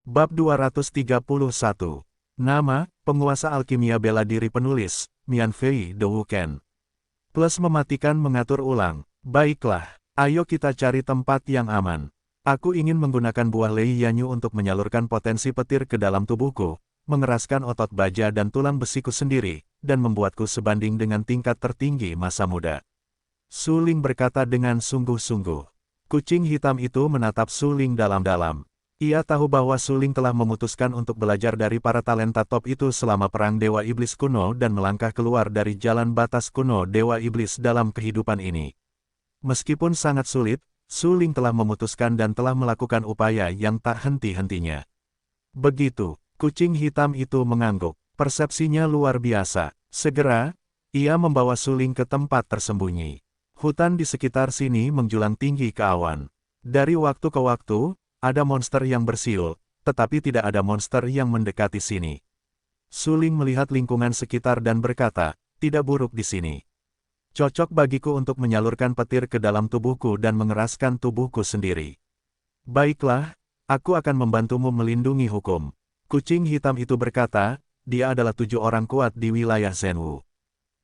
Bab 231. Nama, penguasa alkimia bela diri penulis, Mian Fei De Wuken. Plus mematikan mengatur ulang. Baiklah, ayo kita cari tempat yang aman. Aku ingin menggunakan buah Lei Yanyu untuk menyalurkan potensi petir ke dalam tubuhku, mengeraskan otot baja dan tulang besiku sendiri, dan membuatku sebanding dengan tingkat tertinggi masa muda. Su Ling berkata dengan sungguh-sungguh. Kucing hitam itu menatap Su Ling dalam-dalam. Ia tahu bahwa Su Ling telah memutuskan untuk belajar dari para talenta top itu selama Perang Dewa Iblis kuno dan melangkah keluar dari jalan batas kuno Dewa Iblis dalam kehidupan ini. Meskipun sangat sulit, Su Ling telah memutuskan dan telah melakukan upaya yang tak henti-hentinya. Begitu, kucing hitam itu mengangguk. Persepsinya luar biasa. Segera, ia membawa Su Ling ke tempat tersembunyi. Hutan di sekitar sini menjulang tinggi ke awan. Dari waktu ke waktu, ada monster yang bersiul, tetapi tidak ada monster yang mendekati sini. Su Ling melihat lingkungan sekitar dan berkata, tidak buruk di sini. Cocok bagiku untuk menyalurkan petir ke dalam tubuhku dan mengeraskan tubuhku sendiri. Baiklah, aku akan membantumu melindungi hukum. Kucing hitam itu berkata, dia adalah 7 orang kuat di wilayah Zhenwu.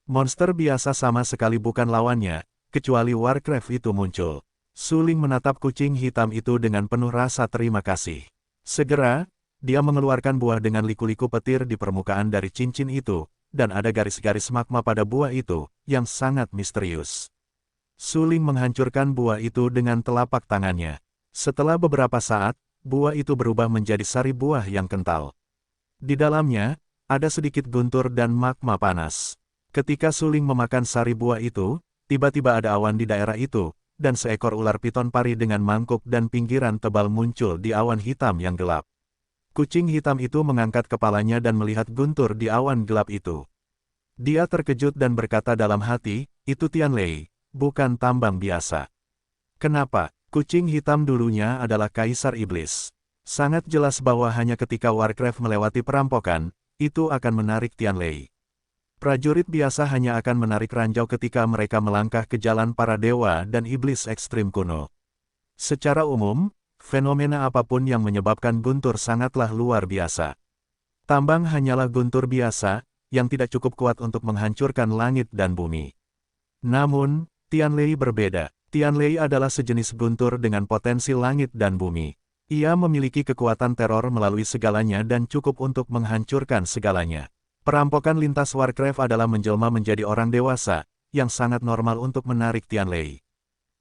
Monster biasa sama sekali bukan lawannya, kecuali Warcraft itu muncul. Su Ling menatap kucing hitam itu dengan penuh rasa terima kasih. Segera, dia mengeluarkan buah dengan liku-liku petir di permukaan dari cincin itu, dan ada garis-garis magma pada buah itu, yang sangat misterius. Su Ling menghancurkan buah itu dengan telapak tangannya. Setelah beberapa saat, buah itu berubah menjadi sari buah yang kental. Di dalamnya, ada sedikit guntur dan magma panas. Ketika Su Ling memakan sari buah itu, tiba-tiba ada awan di daerah itu, dan seekor ular piton pari dengan mangkuk dan pinggiran tebal muncul di awan hitam yang gelap. Kucing hitam itu mengangkat kepalanya dan melihat guntur di awan gelap itu. Dia terkejut dan berkata dalam hati, itu Tianlei, bukan tambang biasa. Kenapa? Kucing hitam dulunya adalah Kaisar Iblis. Sangat jelas bahwa hanya ketika Warcraft melewati perampokan, itu akan menarik Tianlei. Prajurit biasa hanya akan menarik ranjau ketika mereka melangkah ke jalan para dewa dan iblis ekstrim kuno. Secara umum, fenomena apapun yang menyebabkan guntur sangatlah luar biasa. Tambang hanyalah guntur biasa, yang tidak cukup kuat untuk menghancurkan langit dan bumi. Namun, Tianlei berbeda. Tianlei adalah sejenis guntur dengan potensi langit dan bumi. Ia memiliki kekuatan teror melalui segalanya dan cukup untuk menghancurkan segalanya. Perampokan lintas Warcraft adalah menjelma menjadi orang dewasa, yang sangat normal untuk menarik Tianlei.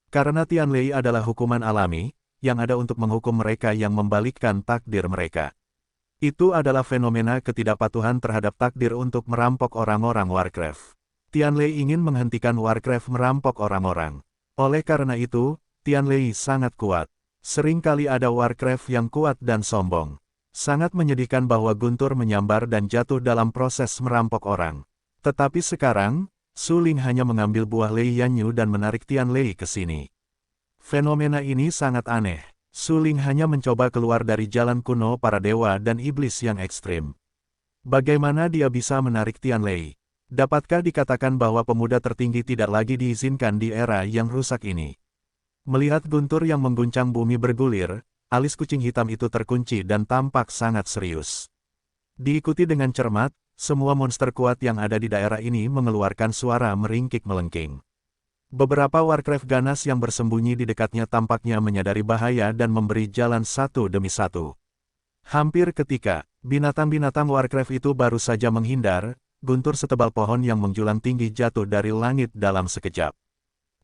Karena Tianlei adalah hukuman alami, yang ada untuk menghukum mereka yang membalikkan takdir mereka. Itu adalah fenomena ketidakpatuhan terhadap takdir untuk merampok orang-orang Warcraft. Tianlei ingin menghentikan Warcraft merampok orang-orang. Oleh karena itu, Tianlei sangat kuat. Seringkali ada Warcraft yang kuat dan sombong. Sangat menyedihkan bahwa guntur menyambar dan jatuh dalam proses merampok orang. Tetapi sekarang, Su Ling hanya mengambil buah Lei Yanyu dan menarik Tianlei ke sini. Fenomena ini sangat aneh. Su Ling hanya mencoba keluar dari jalan kuno para dewa dan iblis yang ekstrim. Bagaimana dia bisa menarik Tianlei? Dapatkah dikatakan bahwa pemuda tertinggi tidak lagi diizinkan di era yang rusak ini? Melihat guntur yang mengguncang bumi bergulir, alis kucing hitam itu terkunci dan tampak sangat serius. Diikuti dengan cermat, semua monster kuat yang ada di daerah ini mengeluarkan suara meringkik-melengking. Beberapa Warcraft ganas yang bersembunyi di dekatnya tampaknya menyadari bahaya dan memberi jalan satu demi satu. Hampir ketika binatang-binatang Warcraft itu baru saja menghindar, guntur setebal pohon yang menjulang tinggi jatuh dari langit dalam sekejap.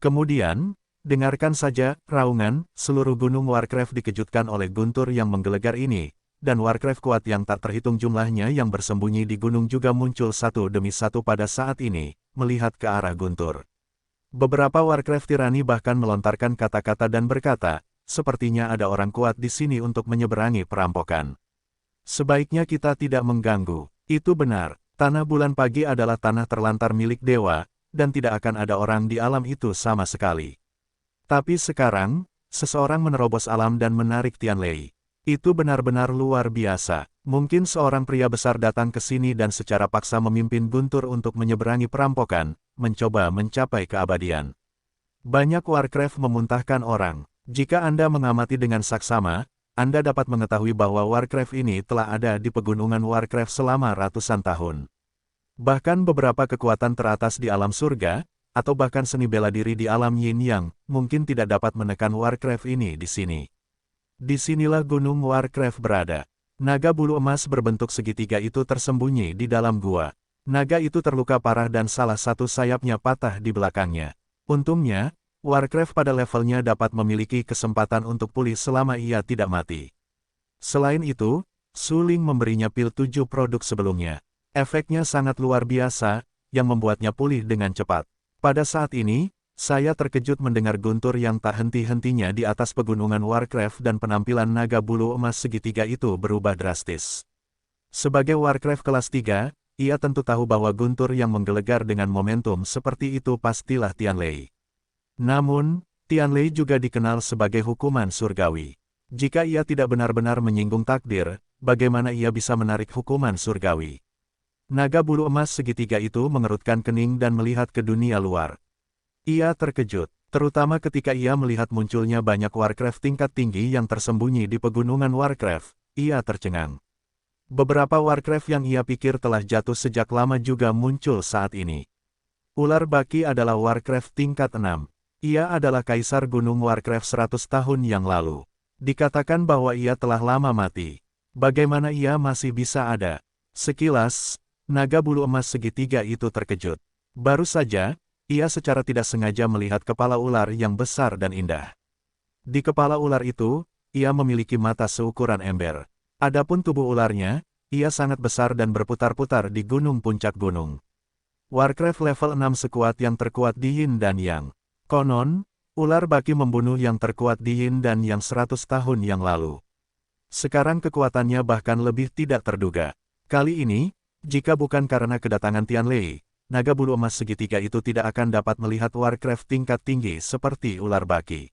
Kemudian, dengarkan saja, raungan, seluruh gunung Warcraft dikejutkan oleh guntur yang menggelegar ini, dan Warcraft kuat yang tak terhitung jumlahnya yang bersembunyi di gunung juga muncul satu demi satu pada saat ini, melihat ke arah guntur. Beberapa Warcraft tirani bahkan melontarkan kata-kata dan berkata, sepertinya ada orang kuat di sini untuk menyeberangi perampokan. Sebaiknya kita tidak mengganggu. Itu benar, tanah bulan pagi adalah tanah terlantar milik dewa, dan tidak akan ada orang di alam itu sama sekali. Tapi sekarang, seseorang menerobos alam dan menarik Tianlei. Itu benar-benar luar biasa. Mungkin seorang pria besar datang ke sini dan secara paksa memimpin guntur untuk menyeberangi perampokan, mencoba mencapai keabadian. Banyak Warcraft memuntahkan orang. Jika Anda mengamati dengan saksama, Anda dapat mengetahui bahwa Warcraft ini telah ada di pegunungan Warcraft selama ratusan tahun. Bahkan beberapa kekuatan teratas di alam surga, atau bahkan seni bela diri di alam Yin Yang, mungkin tidak dapat menekan Warcraft ini di sini. Disinilah gunung Warcraft berada. Naga bulu emas berbentuk segitiga itu tersembunyi di dalam gua. Naga itu terluka parah dan salah satu sayapnya patah di belakangnya. Untungnya, Warcraft pada levelnya dapat memiliki kesempatan untuk pulih selama ia tidak mati. Selain itu, Su Ling memberinya pil 7 produk sebelumnya. Efeknya sangat luar biasa, yang membuatnya pulih dengan cepat. Pada saat ini, saya terkejut mendengar guntur yang tak henti-hentinya di atas pegunungan Warcraft dan penampilan naga bulu emas segitiga itu berubah drastis. Sebagai Warcraft kelas 3, ia tentu tahu bahwa guntur yang menggelegar dengan momentum seperti itu pastilah Tianlei. Namun, Tianlei juga dikenal sebagai hukuman surgawi. Jika ia tidak benar-benar menyinggung takdir, bagaimana ia bisa menarik hukuman surgawi? Naga bulu emas segitiga itu mengerutkan kening dan melihat ke dunia luar. Ia terkejut, terutama ketika ia melihat munculnya banyak Warcraft tingkat tinggi yang tersembunyi di pegunungan Warcraft. Ia tercengang. Beberapa Warcraft yang ia pikir telah jatuh sejak lama juga muncul saat ini. Ular baki adalah Warcraft tingkat 6. Ia adalah kaisar gunung Warcraft 100 tahun yang lalu. Dikatakan bahwa ia telah lama mati. Bagaimana ia masih bisa ada? Sekilas, naga bulu emas segitiga itu terkejut. Baru saja, ia secara tidak sengaja melihat kepala ular yang besar dan indah. Di kepala ular itu, ia memiliki mata seukuran ember. Adapun tubuh ularnya, ia sangat besar dan berputar-putar di gunung puncak gunung. Warcraft level 6 sekuat yang terkuat di Yin dan Yang. Konon, ular baki membunuh yang terkuat di Yin dan Yang 100 tahun yang lalu. Sekarang kekuatannya bahkan lebih tidak terduga. Kali ini, jika bukan karena kedatangan Tianlei, naga bulu emas segitiga itu tidak akan dapat melihat Warcraft tingkat tinggi seperti ular baki.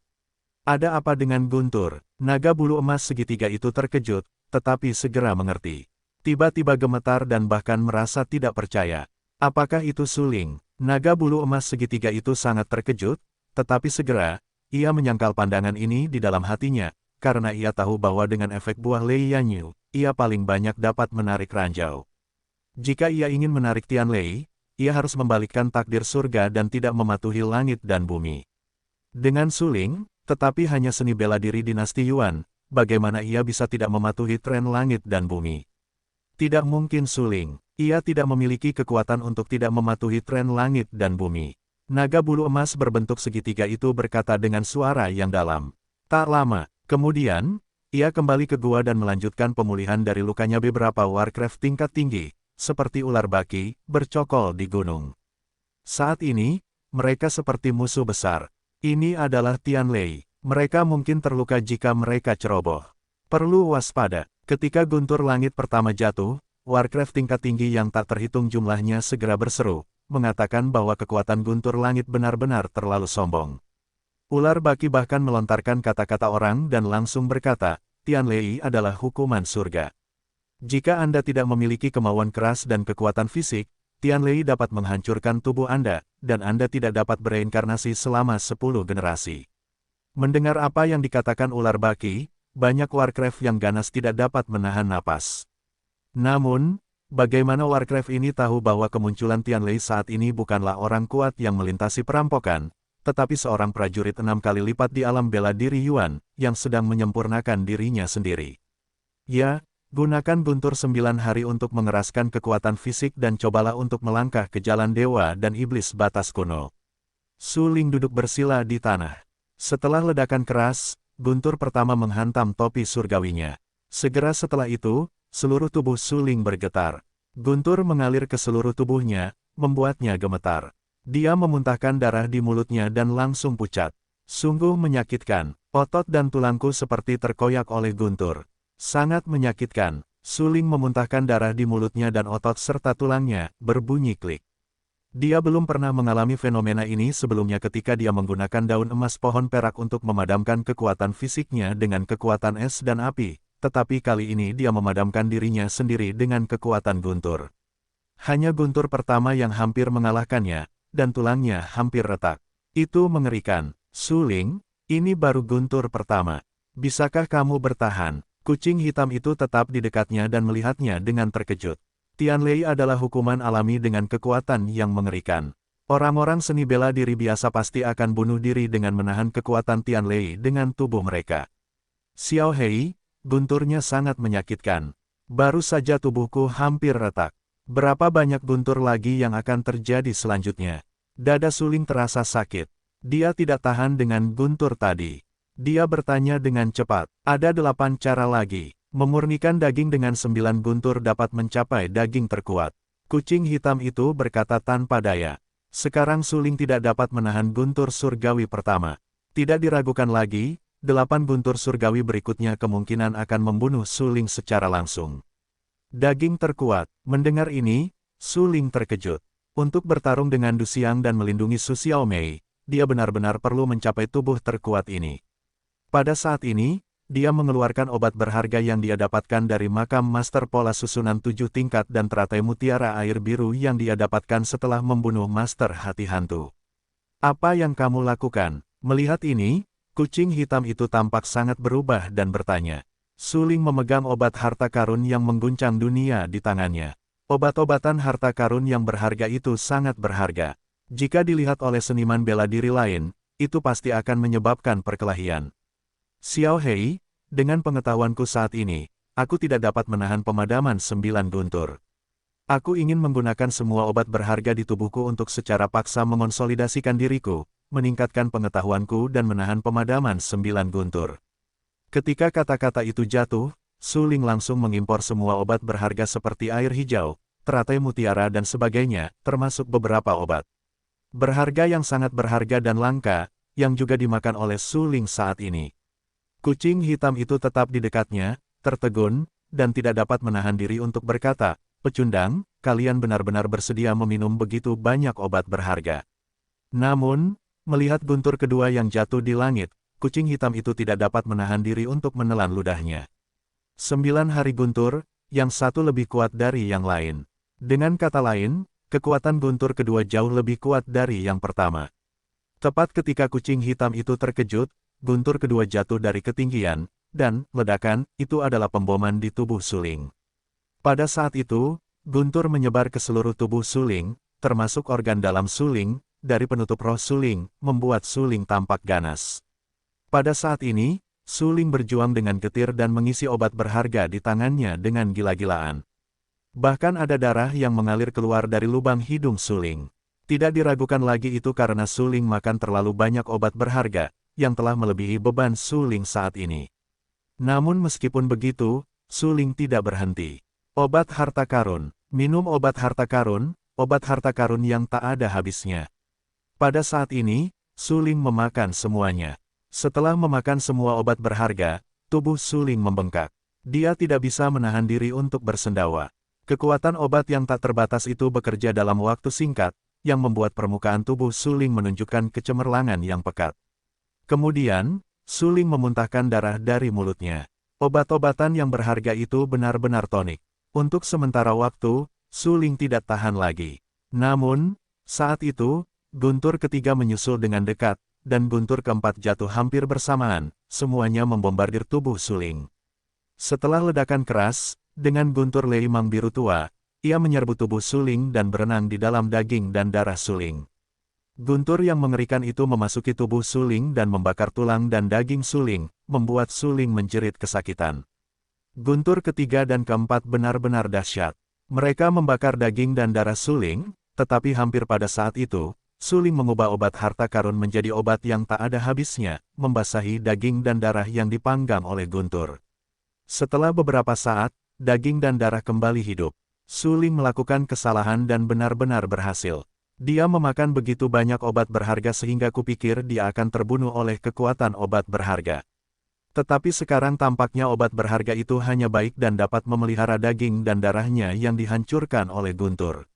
Ada apa dengan guntur? Naga bulu emas segitiga itu terkejut, tetapi segera mengerti. Tiba-tiba gemetar dan bahkan merasa tidak percaya. Apakah itu Su Ling? Naga bulu emas segitiga itu sangat terkejut, tetapi segera, ia menyangkal pandangan ini di dalam hatinya, karena ia tahu bahwa dengan efek buah Lei Yanyu, ia paling banyak dapat menarik ranjau. Jika ia ingin menarik Tianlei, ia harus membalikkan takdir surga dan tidak mematuhi langit dan bumi. Dengan Su Ling, tetapi hanya seni bela diri dinasti Yuan, bagaimana ia bisa tidak mematuhi tren langit dan bumi? Tidak mungkin Su Ling. Ia tidak memiliki kekuatan untuk tidak mematuhi tren langit dan bumi. Naga bulu emas berbentuk segitiga itu berkata dengan suara yang dalam. Tak lama, kemudian, ia kembali ke gua dan melanjutkan pemulihan dari lukanya. Beberapa Warcraft tingkat tinggi, seperti ular baki, bercokol di gunung. Saat ini, mereka seperti musuh besar. Ini adalah Tianlei. Mereka mungkin terluka jika mereka ceroboh. Perlu waspada. Ketika guntur langit pertama jatuh, Warcraft tingkat tinggi yang tak terhitung jumlahnya segera berseru, mengatakan bahwa kekuatan guntur langit benar-benar terlalu sombong. Ular baki bahkan melontarkan kata-kata orang dan langsung berkata, Tianlei adalah hukuman surga. Jika Anda tidak memiliki kemauan keras dan kekuatan fisik, Tianlei dapat menghancurkan tubuh Anda, dan Anda tidak dapat bereinkarnasi selama 10 generasi. Mendengar apa yang dikatakan ular baki, banyak Warcraft yang ganas tidak dapat menahan napas. Namun, bagaimana Warcraft ini tahu bahwa kemunculan Tianlei saat ini bukanlah orang kuat yang melintasi perampokan, tetapi seorang prajurit 6 kali lipat di alam bela diri Yuan, yang sedang menyempurnakan dirinya sendiri. Ya, gunakan guntur 9 hari untuk mengeraskan kekuatan fisik dan cobalah untuk melangkah ke jalan dewa dan iblis batas kuno. Su Ling duduk bersila di tanah. Setelah ledakan keras, guntur pertama menghantam topi surgawinya. Segera setelah itu, seluruh tubuh Su Ling bergetar. Guntur mengalir ke seluruh tubuhnya, membuatnya gemetar. Dia memuntahkan darah di mulutnya dan langsung pucat. Sungguh menyakitkan. Otot dan tulangku seperti terkoyak oleh guntur. Sangat menyakitkan. Su Ling memuntahkan darah di mulutnya dan otot serta tulangnya berbunyi klik. Dia belum pernah mengalami fenomena ini sebelumnya ketika dia menggunakan daun emas pohon perak untuk memadamkan kekuatan fisiknya dengan kekuatan es dan api. Tetapi kali ini dia memadamkan dirinya sendiri dengan kekuatan guntur. Hanya guntur pertama yang hampir mengalahkannya, dan tulangnya hampir retak. Itu mengerikan. Su Ling, ini baru guntur pertama. Bisakah kamu bertahan? Kucing hitam itu tetap di dekatnya dan melihatnya dengan terkejut. Tianlei adalah hukuman alami dengan kekuatan yang mengerikan. Orang-orang seni bela diri biasa pasti akan bunuh diri dengan menahan kekuatan Tianlei dengan tubuh mereka. Xiao Hei, gunturnya sangat menyakitkan. Baru saja tubuhku hampir retak. Berapa banyak guntur lagi yang akan terjadi selanjutnya? Dada Suling terasa sakit. Dia tidak tahan dengan guntur tadi. Dia bertanya dengan cepat. Ada 8 cara lagi. Memurnikan daging dengan 9 guntur dapat mencapai daging terkuat. Kucing hitam itu berkata tanpa daya. Sekarang Suling tidak dapat menahan guntur surgawi pertama. Tidak diragukan lagi, 8 guntur surgawi berikutnya kemungkinan akan membunuh Suling secara langsung. Daging terkuat. Mendengar ini, Suling terkejut. Untuk bertarung dengan Du Xiang dan melindungi Su Xiaomei, dia benar-benar perlu mencapai tubuh terkuat ini. Pada saat ini, dia mengeluarkan obat berharga yang dia dapatkan dari makam Master Pola susunan 7 tingkat dan teratai mutiara air biru yang dia dapatkan setelah membunuh Master Hati Hantu. Apa yang kamu lakukan? Melihat ini, kucing hitam itu tampak sangat berubah dan bertanya. Suling memegang obat harta karun yang mengguncang dunia di tangannya. Obat-obatan harta karun yang berharga itu sangat berharga. Jika dilihat oleh seniman bela diri lain, itu pasti akan menyebabkan perkelahian. Xiao Hei, dengan pengetahuanku saat ini, aku tidak dapat menahan pemadaman 9 guntur. Aku ingin menggunakan semua obat berharga di tubuhku untuk secara paksa mengonsolidasikan diriku, meningkatkan pengetahuanku dan menahan pemadaman 9 guntur. Ketika kata-kata itu jatuh, Suling langsung mengimpor semua obat berharga seperti air hijau, teratai mutiara dan sebagainya, termasuk beberapa obat berharga yang sangat berharga dan langka, yang juga dimakan oleh Suling saat ini. Kucing hitam itu tetap di dekatnya, tertegun, dan tidak dapat menahan diri untuk berkata, "Pecundang, kalian benar-benar bersedia meminum begitu banyak obat berharga." Namun, melihat guntur kedua yang jatuh di langit, kucing hitam itu tidak dapat menahan diri untuk menelan ludahnya. 9 hari guntur, yang satu lebih kuat dari yang lain. Dengan kata lain, kekuatan guntur kedua jauh lebih kuat dari yang pertama. Tepat ketika kucing hitam itu terkejut, guntur kedua jatuh dari ketinggian, dan, ledakan, itu adalah pemboman di tubuh Suling. Pada saat itu, guntur menyebar ke seluruh tubuh Suling, termasuk organ dalam Suling, dari penutup roh Suling, membuat Suling tampak ganas. Pada saat ini, Suling berjuang dengan getir dan mengisi obat berharga di tangannya dengan gila-gilaan. Bahkan ada darah yang mengalir keluar dari lubang hidung Suling. Tidak diragukan lagi itu karena Suling makan terlalu banyak obat berharga, yang telah melebihi beban Suling saat ini. Namun meskipun begitu, Suling tidak berhenti. Obat harta karun. Minum obat harta karun yang tak ada habisnya. Pada saat ini, Suling memakan semuanya. Setelah memakan semua obat berharga, tubuh Suling membengkak. Dia tidak bisa menahan diri untuk bersendawa. Kekuatan obat yang tak terbatas itu bekerja dalam waktu singkat, yang membuat permukaan tubuh Suling menunjukkan kecemerlangan yang pekat. Kemudian, Suling memuntahkan darah dari mulutnya. Obat-obatan yang berharga itu benar-benar tonik. Untuk sementara waktu, Suling tidak tahan lagi. Namun, saat itu, guntur ketiga menyusul dengan dekat, dan guntur keempat jatuh hampir bersamaan, semuanya membombardir tubuh Suling. Setelah ledakan keras, dengan guntur leimang biru tua, ia menyerbu tubuh Suling dan berenang di dalam daging dan darah Suling. Guntur yang mengerikan itu memasuki tubuh Suling dan membakar tulang dan daging Suling, membuat Suling menjerit kesakitan. Guntur ketiga dan keempat benar-benar dahsyat. Mereka membakar daging dan darah Suling, tetapi hampir pada saat itu, Suling mengubah obat harta karun menjadi obat yang tak ada habisnya, membasahi daging dan darah yang dipanggang oleh guntur. Setelah beberapa saat, daging dan darah kembali hidup. Suling melakukan kesalahan dan benar-benar berhasil. Dia memakan begitu banyak obat berharga sehingga kupikir dia akan terbunuh oleh kekuatan obat berharga. Tetapi sekarang tampaknya obat berharga itu hanya baik dan dapat memelihara daging dan darahnya yang dihancurkan oleh guntur.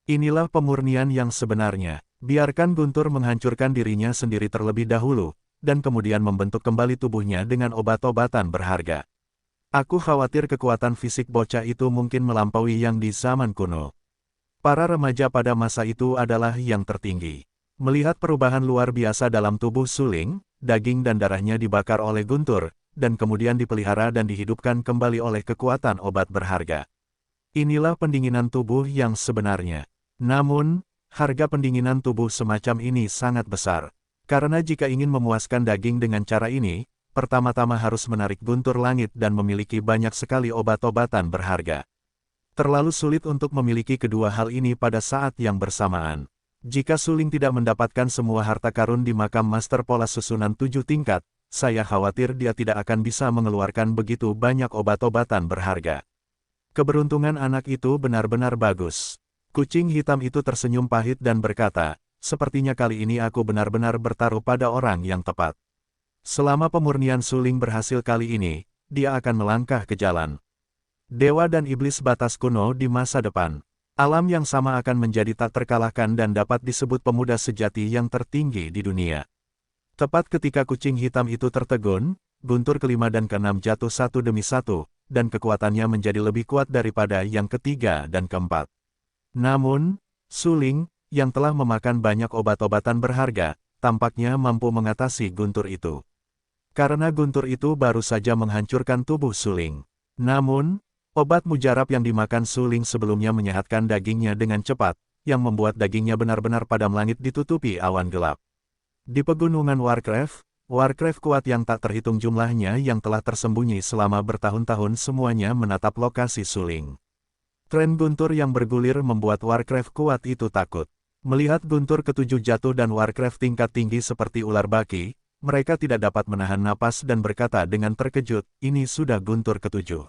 Inilah pemurnian yang sebenarnya. Biarkan guntur menghancurkan dirinya sendiri terlebih dahulu, dan kemudian membentuk kembali tubuhnya dengan obat-obatan berharga. Aku khawatir kekuatan fisik bocah itu mungkin melampaui yang di zaman kuno. Para remaja pada masa itu adalah yang tertinggi. Melihat perubahan luar biasa dalam tubuh Suling, daging dan darahnya dibakar oleh guntur, dan kemudian dipelihara dan dihidupkan kembali oleh kekuatan obat berharga. Inilah pendinginan tubuh yang sebenarnya. Namun, harga pendinginan tubuh semacam ini sangat besar. Karena jika ingin memuaskan daging dengan cara ini, pertama-tama harus menarik guntur langit dan memiliki banyak sekali obat-obatan berharga. Terlalu sulit untuk memiliki kedua hal ini pada saat yang bersamaan. Jika Suling tidak mendapatkan semua harta karun di makam Master Pola susunan 7 tingkat, saya khawatir dia tidak akan bisa mengeluarkan begitu banyak obat-obatan berharga. Keberuntungan anak itu benar-benar bagus. Kucing hitam itu tersenyum pahit dan berkata, sepertinya kali ini aku benar-benar bertaruh pada orang yang tepat. Selama pemurnian Suling berhasil kali ini, dia akan melangkah ke jalan Dewa dan Iblis batas kuno di masa depan. Alam yang sama akan menjadi tak terkalahkan dan dapat disebut pemuda sejati yang tertinggi di dunia. Tepat ketika kucing hitam itu tertegun, guntur kelima dan keenam jatuh satu demi satu, dan kekuatannya menjadi lebih kuat daripada yang ketiga dan keempat. Namun, Suling, yang telah memakan banyak obat-obatan berharga, tampaknya mampu mengatasi guntur itu. Karena guntur itu baru saja menghancurkan tubuh Suling. Namun, obat mujarab yang dimakan Suling sebelumnya menyehatkan dagingnya dengan cepat, yang membuat dagingnya benar-benar padam langit ditutupi awan gelap. Di pegunungan Warcraft kuat yang tak terhitung jumlahnya yang telah tersembunyi selama bertahun-tahun semuanya menatap lokasi Suling. Tren guntur yang bergulir membuat Warcraft kuat itu takut. Melihat guntur ketujuh jatuh dan Warcraft tingkat tinggi seperti ular baki, mereka tidak dapat menahan napas dan berkata dengan terkejut, ini sudah guntur ketujuh.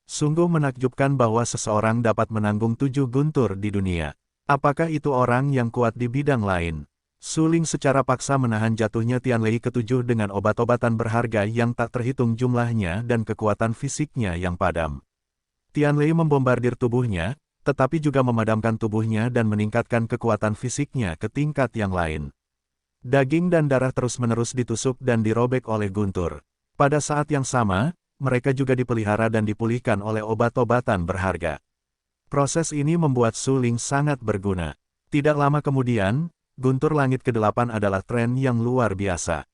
Sungguh menakjubkan bahwa seseorang dapat menanggung 7 guntur di dunia. Apakah itu orang yang kuat di bidang lain? Suling secara paksa menahan jatuhnya Tianlei ketujuh dengan obat-obatan berharga yang tak terhitung jumlahnya dan kekuatan fisiknya yang padam. Tianlei membombardir tubuhnya, tetapi juga memadamkan tubuhnya dan meningkatkan kekuatan fisiknya ke tingkat yang lain. Daging dan darah terus-menerus ditusuk dan dirobek oleh guntur. Pada saat yang sama, mereka juga dipelihara dan dipulihkan oleh obat-obatan berharga. Proses ini membuat Suling sangat berguna. Tidak lama kemudian, guntur langit ke-8 adalah tren yang luar biasa.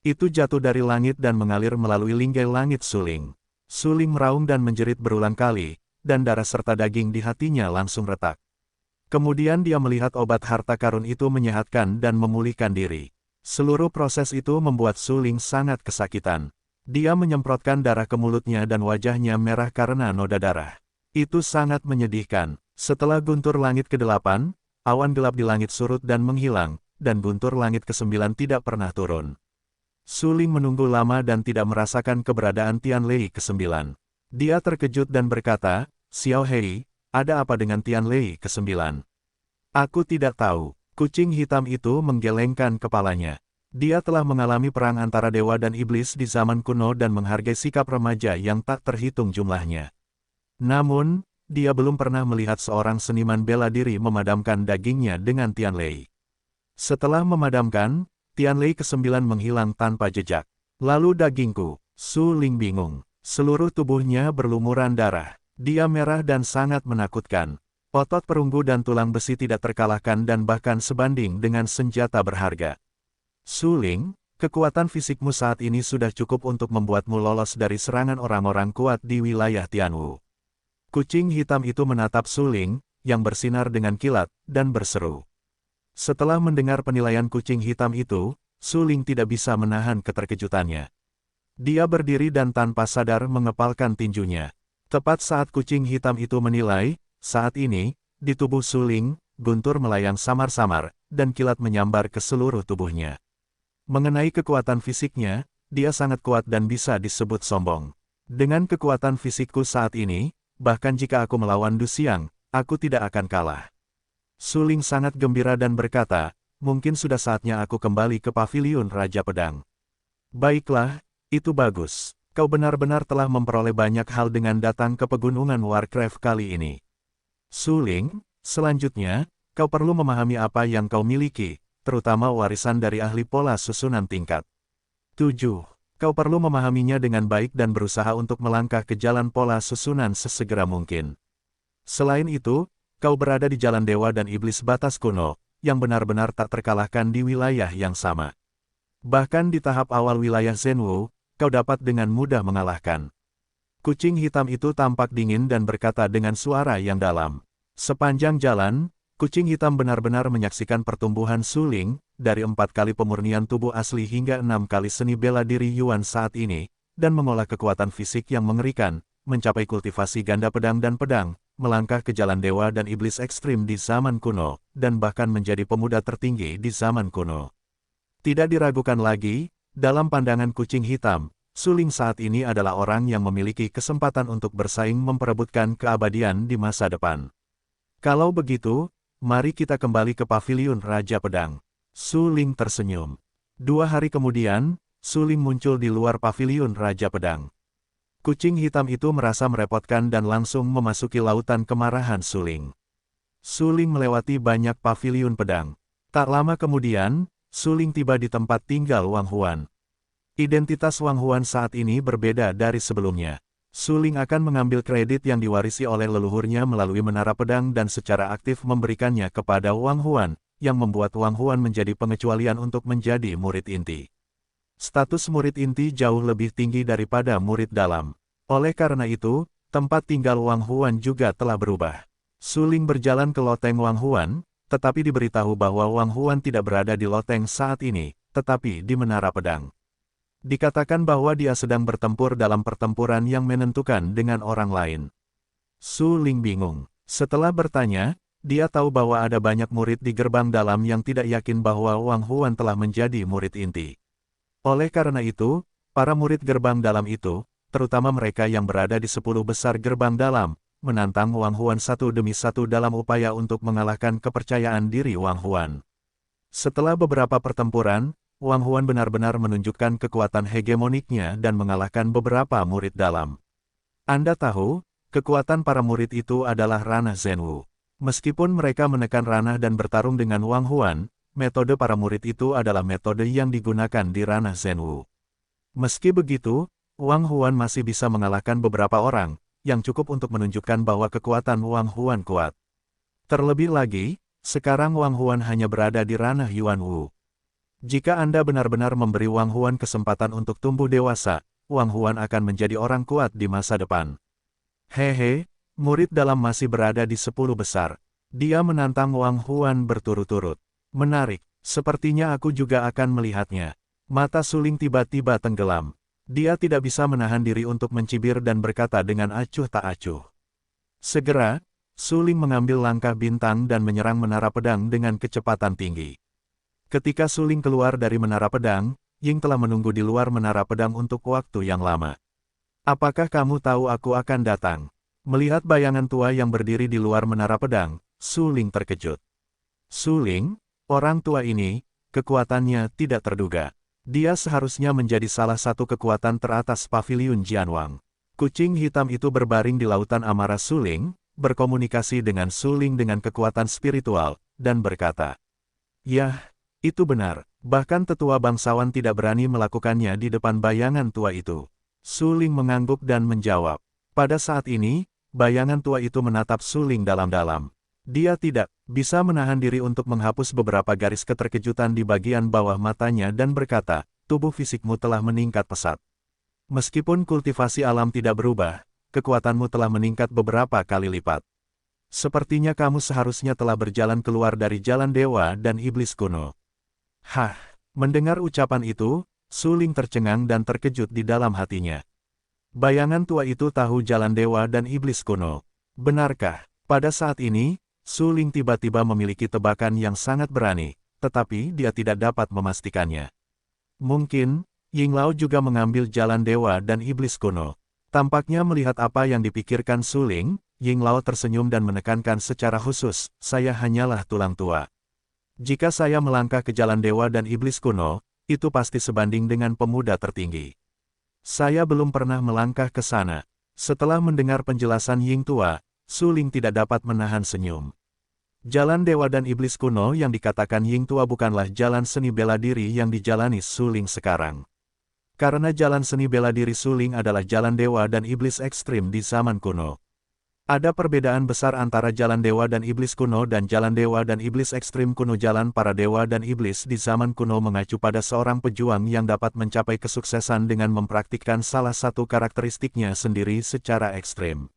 Itu jatuh dari langit dan mengalir melalui lingkai langit Suling. Suling meraung dan menjerit berulang kali, dan darah serta daging di hatinya langsung retak. Kemudian dia melihat obat harta karun itu menyehatkan dan memulihkan diri. Seluruh proses itu membuat Suling sangat kesakitan. Dia menyemprotkan darah ke mulutnya dan wajahnya merah karena noda darah. Itu sangat menyedihkan. Setelah guntur langit ke-8, awan gelap di langit surut dan menghilang, dan guntur langit ke-9 tidak pernah turun. Suling menunggu lama dan tidak merasakan keberadaan Tianlei ke-9. Dia terkejut dan berkata, Xiao Hei, ada apa dengan Tianlei ke-9? Aku tidak tahu. Kucing hitam itu menggelengkan kepalanya. Dia telah mengalami perang antara dewa dan iblis di zaman kuno dan menghargai sikap remaja yang tak terhitung jumlahnya. Namun, dia belum pernah melihat seorang seniman bela diri memadamkan dagingnya dengan Tianlei. Setelah memadamkan, Tianlei ke-9 menghilang tanpa jejak. Lalu dagingku, Suling bingung. Seluruh tubuhnya berlumuran darah. Dia merah dan sangat menakutkan. Otot perunggu dan tulang besi tidak terkalahkan dan bahkan sebanding dengan senjata berharga. Suling, kekuatan fisikmu saat ini sudah cukup untuk membuatmu lolos dari serangan orang-orang kuat di wilayah Tianwu. Kucing hitam itu menatap Suling, yang bersinar dengan kilat, dan berseru. Setelah mendengar penilaian kucing hitam itu, Suling tidak bisa menahan keterkejutannya. Dia berdiri dan tanpa sadar mengepalkan tinjunya. Tepat saat kucing hitam itu menilai, saat ini, di tubuh Suling, guntur melayang samar-samar, dan kilat menyambar ke seluruh tubuhnya. Mengenai kekuatan fisiknya, dia sangat kuat dan bisa disebut sombong. Dengan kekuatan fisikku saat ini, bahkan jika aku melawan Du Xiang, aku tidak akan kalah. Suling sangat gembira dan berkata, mungkin sudah saatnya aku kembali ke paviliun Raja Pedang. Baiklah, itu bagus. Kau benar-benar telah memperoleh banyak hal dengan datang ke pegunungan Warcraft kali ini. Suling, selanjutnya, kau perlu memahami apa yang kau miliki, terutama warisan dari ahli pola susunan tingkat 7. Kau perlu memahaminya dengan baik dan berusaha untuk melangkah ke jalan pola susunan sesegera mungkin. Selain itu, kau berada di jalan dewa dan iblis batas kuno, yang benar-benar tak terkalahkan di wilayah yang sama. Bahkan di tahap awal wilayah Zenwu, kau dapat dengan mudah mengalahkan. Kucing hitam itu tampak dingin dan berkata dengan suara yang dalam. Sepanjang jalan, kucing hitam benar-benar menyaksikan pertumbuhan Su Ling, dari 4 kali pemurnian tubuh asli hingga 6 kali seni bela diri Yuan saat ini, dan mengolah kekuatan fisik yang mengerikan, mencapai kultivasi ganda pedang dan pedang, melangkah ke jalan dewa dan iblis ekstrim di zaman kuno, dan bahkan menjadi pemuda tertinggi di zaman kuno. Tidak diragukan lagi, dalam pandangan kucing hitam, Su Ling saat ini adalah orang yang memiliki kesempatan untuk bersaing memperebutkan keabadian di masa depan. Kalau begitu, mari kita kembali ke paviliun Raja Pedang. Su Ling tersenyum. 2 hari kemudian, Su Ling muncul di luar paviliun Raja Pedang. Kucing hitam itu merasa merepotkan dan langsung memasuki lautan kemarahan Su Ling. Su Ling melewati banyak paviliun pedang. Tak lama kemudian, Su Ling tiba di tempat tinggal Wang Huan. Identitas Wang Huan saat ini berbeda dari sebelumnya. Su Ling akan mengambil kredit yang diwarisi oleh leluhurnya melalui menara pedang dan secara aktif memberikannya kepada Wang Huan, yang membuat Wang Huan menjadi pengecualian untuk menjadi murid inti. Status murid inti jauh lebih tinggi daripada murid dalam. Oleh karena itu, tempat tinggal Wang Huan juga telah berubah. Su Ling berjalan ke loteng Wang Huan, tetapi diberitahu bahwa Wang Huan tidak berada di loteng saat ini, tetapi di menara pedang. Dikatakan bahwa dia sedang bertempur dalam pertempuran yang menentukan dengan orang lain. Su Ling bingung. Setelah bertanya, dia tahu bahwa ada banyak murid di gerbang dalam yang tidak yakin bahwa Wang Huan telah menjadi murid inti. Oleh karena itu, para murid gerbang dalam itu, terutama mereka yang berada di 10 besar gerbang dalam, menantang Wang Huan satu demi satu dalam upaya untuk mengalahkan kepercayaan diri Wang Huan. Setelah beberapa pertempuran, Wang Huan benar-benar menunjukkan kekuatan hegemoniknya dan mengalahkan beberapa murid dalam. Anda tahu, kekuatan para murid itu adalah ranah Zhenwu. Meskipun mereka menekan ranah dan bertarung dengan Wang Huan, metode para murid itu adalah metode yang digunakan di ranah Zhenwu. Meski begitu, Wang Huan masih bisa mengalahkan beberapa orang, yang cukup untuk menunjukkan bahwa kekuatan Wang Huan kuat. Terlebih lagi, sekarang Wang Huan hanya berada di ranah Yuan Wu. Jika Anda benar-benar memberi Wang Huan kesempatan untuk tumbuh dewasa, Wang Huan akan menjadi orang kuat di masa depan. Hehe, murid dalam masih berada di 10 besar. Dia menantang Wang Huan berturut-turut. Menarik, sepertinya aku juga akan melihatnya. Mata Su Ling tiba-tiba tenggelam. Dia tidak bisa menahan diri untuk mencibir dan berkata dengan acuh tak acuh. Segera, Su Ling mengambil langkah bintang dan menyerang menara pedang dengan kecepatan tinggi. Ketika Su Ling keluar dari menara pedang, Ying telah menunggu di luar menara pedang untuk waktu yang lama. Apakah kamu tahu aku akan datang? Melihat bayangan tua yang berdiri di luar menara pedang, Su Ling terkejut. Su Ling? Orang tua ini, kekuatannya tidak terduga. Dia seharusnya menjadi salah satu kekuatan teratas paviliun Jianwang. Kucing hitam itu berbaring di lautan amarah Su Ling, berkomunikasi dengan Su Ling dengan kekuatan spiritual, dan berkata, "Yah, itu benar, bahkan tetua bangsawan tidak berani melakukannya di depan bayangan tua itu." Su Ling mengangguk dan menjawab. Pada saat ini, bayangan tua itu menatap Su Ling dalam-dalam. Dia tidak bisa menahan diri untuk menghapus beberapa garis keterkejutan di bagian bawah matanya dan berkata, "Tubuh fisikmu telah meningkat pesat. Meskipun kultivasi alam tidak berubah, kekuatanmu telah meningkat beberapa kali lipat. Sepertinya kamu seharusnya telah berjalan keluar dari jalan dewa dan iblis kuno." Hah, mendengar ucapan itu, Su Ling tercengang dan terkejut di dalam hatinya. Bayangan tua itu tahu jalan dewa dan iblis kuno. Benarkah? Pada saat ini, Su Ling tiba-tiba memiliki tebakan yang sangat berani, tetapi dia tidak dapat memastikannya. Mungkin, Ying Lao juga mengambil jalan dewa dan iblis kuno. Tampaknya melihat apa yang dipikirkan Su Ling, Ying Lao tersenyum dan menekankan secara khusus, "Saya hanyalah tulang tua. Jika saya melangkah ke jalan dewa dan iblis kuno, itu pasti sebanding dengan pemuda tertinggi. Saya belum pernah melangkah ke sana." Setelah mendengar penjelasan Ying tua, Su Ling tidak dapat menahan senyum. Jalan dewa dan iblis kuno yang dikatakan Ying tua bukanlah jalan seni bela diri yang dijalani Su Ling sekarang. Karena jalan seni bela diri Su Ling adalah jalan dewa dan iblis ekstrim di zaman kuno. Ada perbedaan besar antara jalan dewa dan iblis kuno dan jalan dewa dan iblis ekstrim kuno. Jalan para dewa dan iblis di zaman kuno mengacu pada seorang pejuang yang dapat mencapai kesuksesan dengan mempraktikkan salah satu karakteristiknya sendiri secara ekstrim.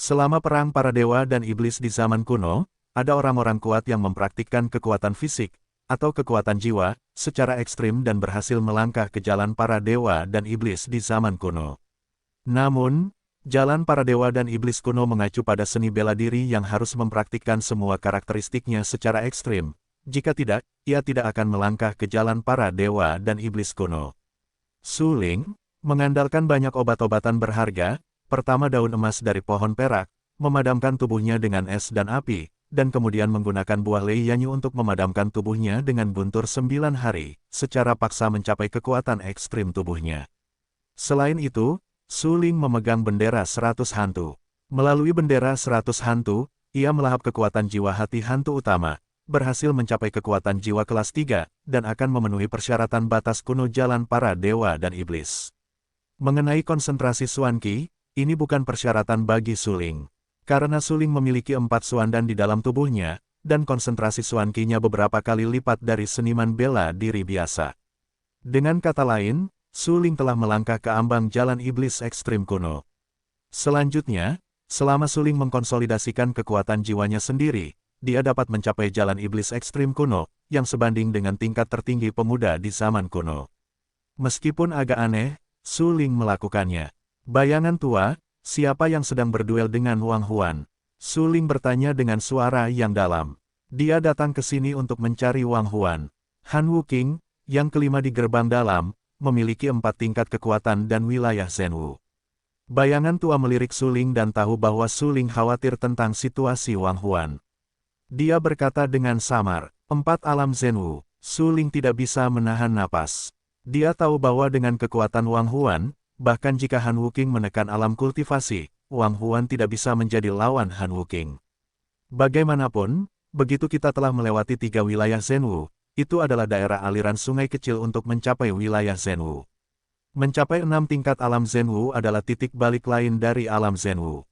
Selama perang para dewa dan iblis di zaman kuno, ada orang-orang kuat yang mempraktikkan kekuatan fisik, atau kekuatan jiwa, secara ekstrim dan berhasil melangkah ke jalan para dewa dan iblis di zaman kuno. Namun, jalan para dewa dan iblis kuno mengacu pada seni bela diri yang harus mempraktikkan semua karakteristiknya secara ekstrim. Jika tidak, ia tidak akan melangkah ke jalan para dewa dan iblis kuno. Su Ling mengandalkan banyak obat-obatan berharga, pertama daun emas dari pohon perak, memadamkan tubuhnya dengan es dan api, dan kemudian menggunakan buah Lei Yanyu untuk memadamkan tubuhnya dengan guntur 9 hari, secara paksa mencapai kekuatan ekstrim tubuhnya. Selain itu, Su Ling memegang bendera 100 hantu. Melalui bendera 100 hantu, ia melahap kekuatan jiwa hati hantu utama, berhasil mencapai kekuatan jiwa kelas 3, dan akan memenuhi persyaratan batas kuno jalan para dewa dan iblis. Mengenai konsentrasi Xuan Qi, ini bukan persyaratan bagi Su Ling. Karena Su Ling memiliki 4 Xuandan di dalam tubuhnya, dan konsentrasi Xuan Qi-nya beberapa kali lipat dari seniman bela diri biasa. Dengan kata lain, Su Ling telah melangkah ke ambang jalan iblis ekstrim kuno. Selanjutnya, selama Su Ling mengkonsolidasikan kekuatan jiwanya sendiri, dia dapat mencapai jalan iblis ekstrim kuno, yang sebanding dengan tingkat tertinggi pemuda di zaman kuno. Meskipun agak aneh, Su Ling melakukannya. Bayangan tua, siapa yang sedang berduel dengan Wang Huan? Su Ling bertanya dengan suara yang dalam. Dia datang ke sini untuk mencari Wang Huan. Han Wuqing, yang kelima di gerbang dalam, memiliki 4 tingkat kekuatan dan wilayah Zhenwu. Bayangan tua melirik Su Ling dan tahu bahwa Su Ling khawatir tentang situasi Wang Huan. Dia berkata dengan samar, 4 alam Zhenwu. Su Ling tidak bisa menahan napas. Dia tahu bahwa dengan kekuatan Wang Huan, bahkan jika Han Wuqing menekan alam kultivasi, Wang Huan tidak bisa menjadi lawan Han Wuqing. Bagaimanapun, begitu kita telah melewati 3 wilayah Zhenwu, itu adalah daerah aliran sungai kecil untuk mencapai wilayah Zhenwu. Mencapai 6 tingkat alam Zhenwu adalah titik balik lain dari alam Zhenwu.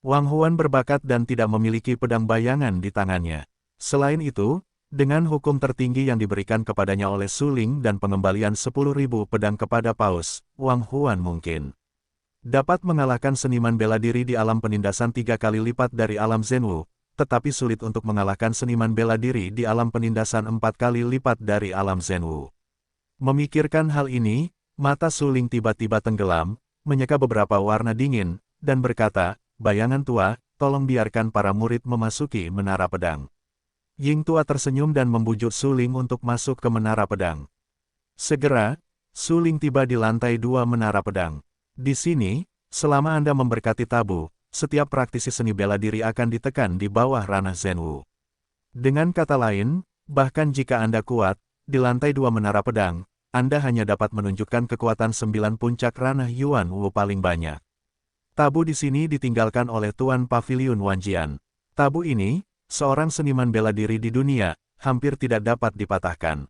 Wang Huan berbakat dan tidak memiliki pedang bayangan di tangannya. Selain itu, dengan hukum tertinggi yang diberikan kepadanya oleh Su Ling dan pengembalian 10.000 pedang kepada Paus, Wang Huan mungkin dapat mengalahkan seniman bela diri di alam penindasan 3 kali lipat dari alam Zhenwu, tetapi sulit untuk mengalahkan seniman bela diri di alam penindasan 4 kali lipat dari alam Zhenwu. Memikirkan hal ini, mata Su Ling tiba-tiba tenggelam, menyeka beberapa warna dingin, dan berkata, bayangan tua, tolong biarkan para murid memasuki menara pedang. Ying tua tersenyum dan membujuk Su Ling untuk masuk ke menara pedang. Segera, Su Ling tiba di lantai 2 menara pedang. Di sini, selama Anda memberkati tabu, setiap praktisi seni bela diri akan ditekan di bawah ranah Zhenwu. Dengan kata lain, bahkan jika Anda kuat, di lantai 2 menara pedang, Anda hanya dapat menunjukkan kekuatan 9 puncak ranah Yuan Wu paling banyak. Tabu di sini ditinggalkan oleh Tuan Paviliun Wanjian. Tabu ini, seorang seniman bela diri di dunia, hampir tidak dapat dipatahkan.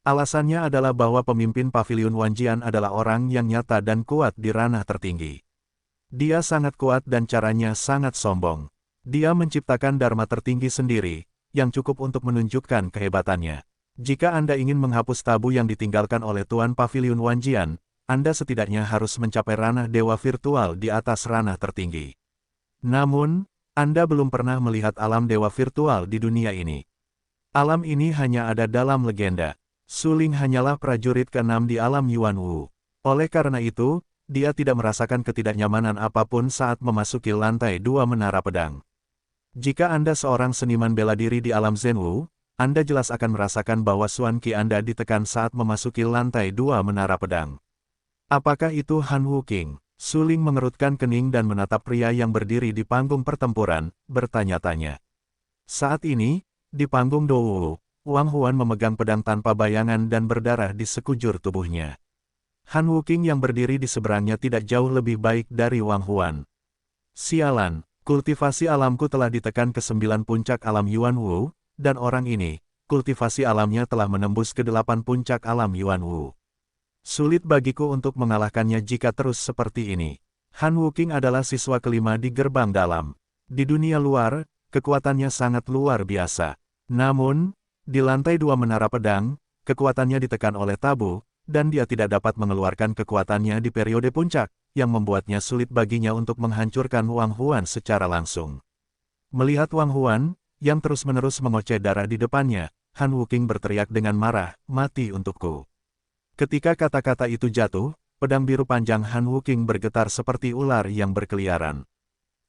Alasannya adalah bahwa pemimpin Paviliun Wanjian adalah orang yang nyata dan kuat di ranah tertinggi. Dia sangat kuat dan caranya sangat sombong. Dia menciptakan dharma tertinggi sendiri, yang cukup untuk menunjukkan kehebatannya. Jika Anda ingin menghapus tabu yang ditinggalkan oleh Tuan Paviliun Wanjian, Anda setidaknya harus mencapai ranah dewa virtual di atas ranah tertinggi. Namun, Anda belum pernah melihat alam dewa virtual di dunia ini. Alam ini hanya ada dalam legenda. Su Ling hanyalah prajurit ke-6 di alam Yuan Wu. Oleh karena itu, dia tidak merasakan ketidaknyamanan apapun saat memasuki lantai 2 menara pedang. Jika Anda seorang seniman bela diri di alam Zhenwu, Anda jelas akan merasakan bahwa Xuan Qi Anda ditekan saat memasuki lantai 2 menara pedang. Apakah itu Han Wuqing? Su Ling mengerutkan kening dan menatap pria yang berdiri di panggung pertempuran, bertanya-tanya. Saat ini, di panggung Dou, Wang Huan memegang pedang tanpa bayangan dan berdarah di sekujur tubuhnya. Han Wuqing yang berdiri di seberangnya tidak jauh lebih baik dari Wang Huan. Sialan, kultivasi alamku telah ditekan ke 9 puncak alam Yuan Wu, dan orang ini, kultivasi alamnya telah menembus ke 8 puncak alam Yuan Wu. Sulit bagiku untuk mengalahkannya jika terus seperti ini. Han Wuking adalah siswa kelima di gerbang dalam. Di dunia luar, kekuatannya sangat luar biasa. Namun, di lantai 2 menara pedang, kekuatannya ditekan oleh tabu, dan dia tidak dapat mengeluarkan kekuatannya di periode puncak, yang membuatnya sulit baginya untuk menghancurkan Wang Huan secara langsung. Melihat Wang Huan, yang terus-menerus mengoceh darah di depannya, Han Wuking berteriak dengan marah, "Mati untukku." Ketika kata-kata itu jatuh, pedang biru panjang Han Wuking bergetar seperti ular yang berkeliaran.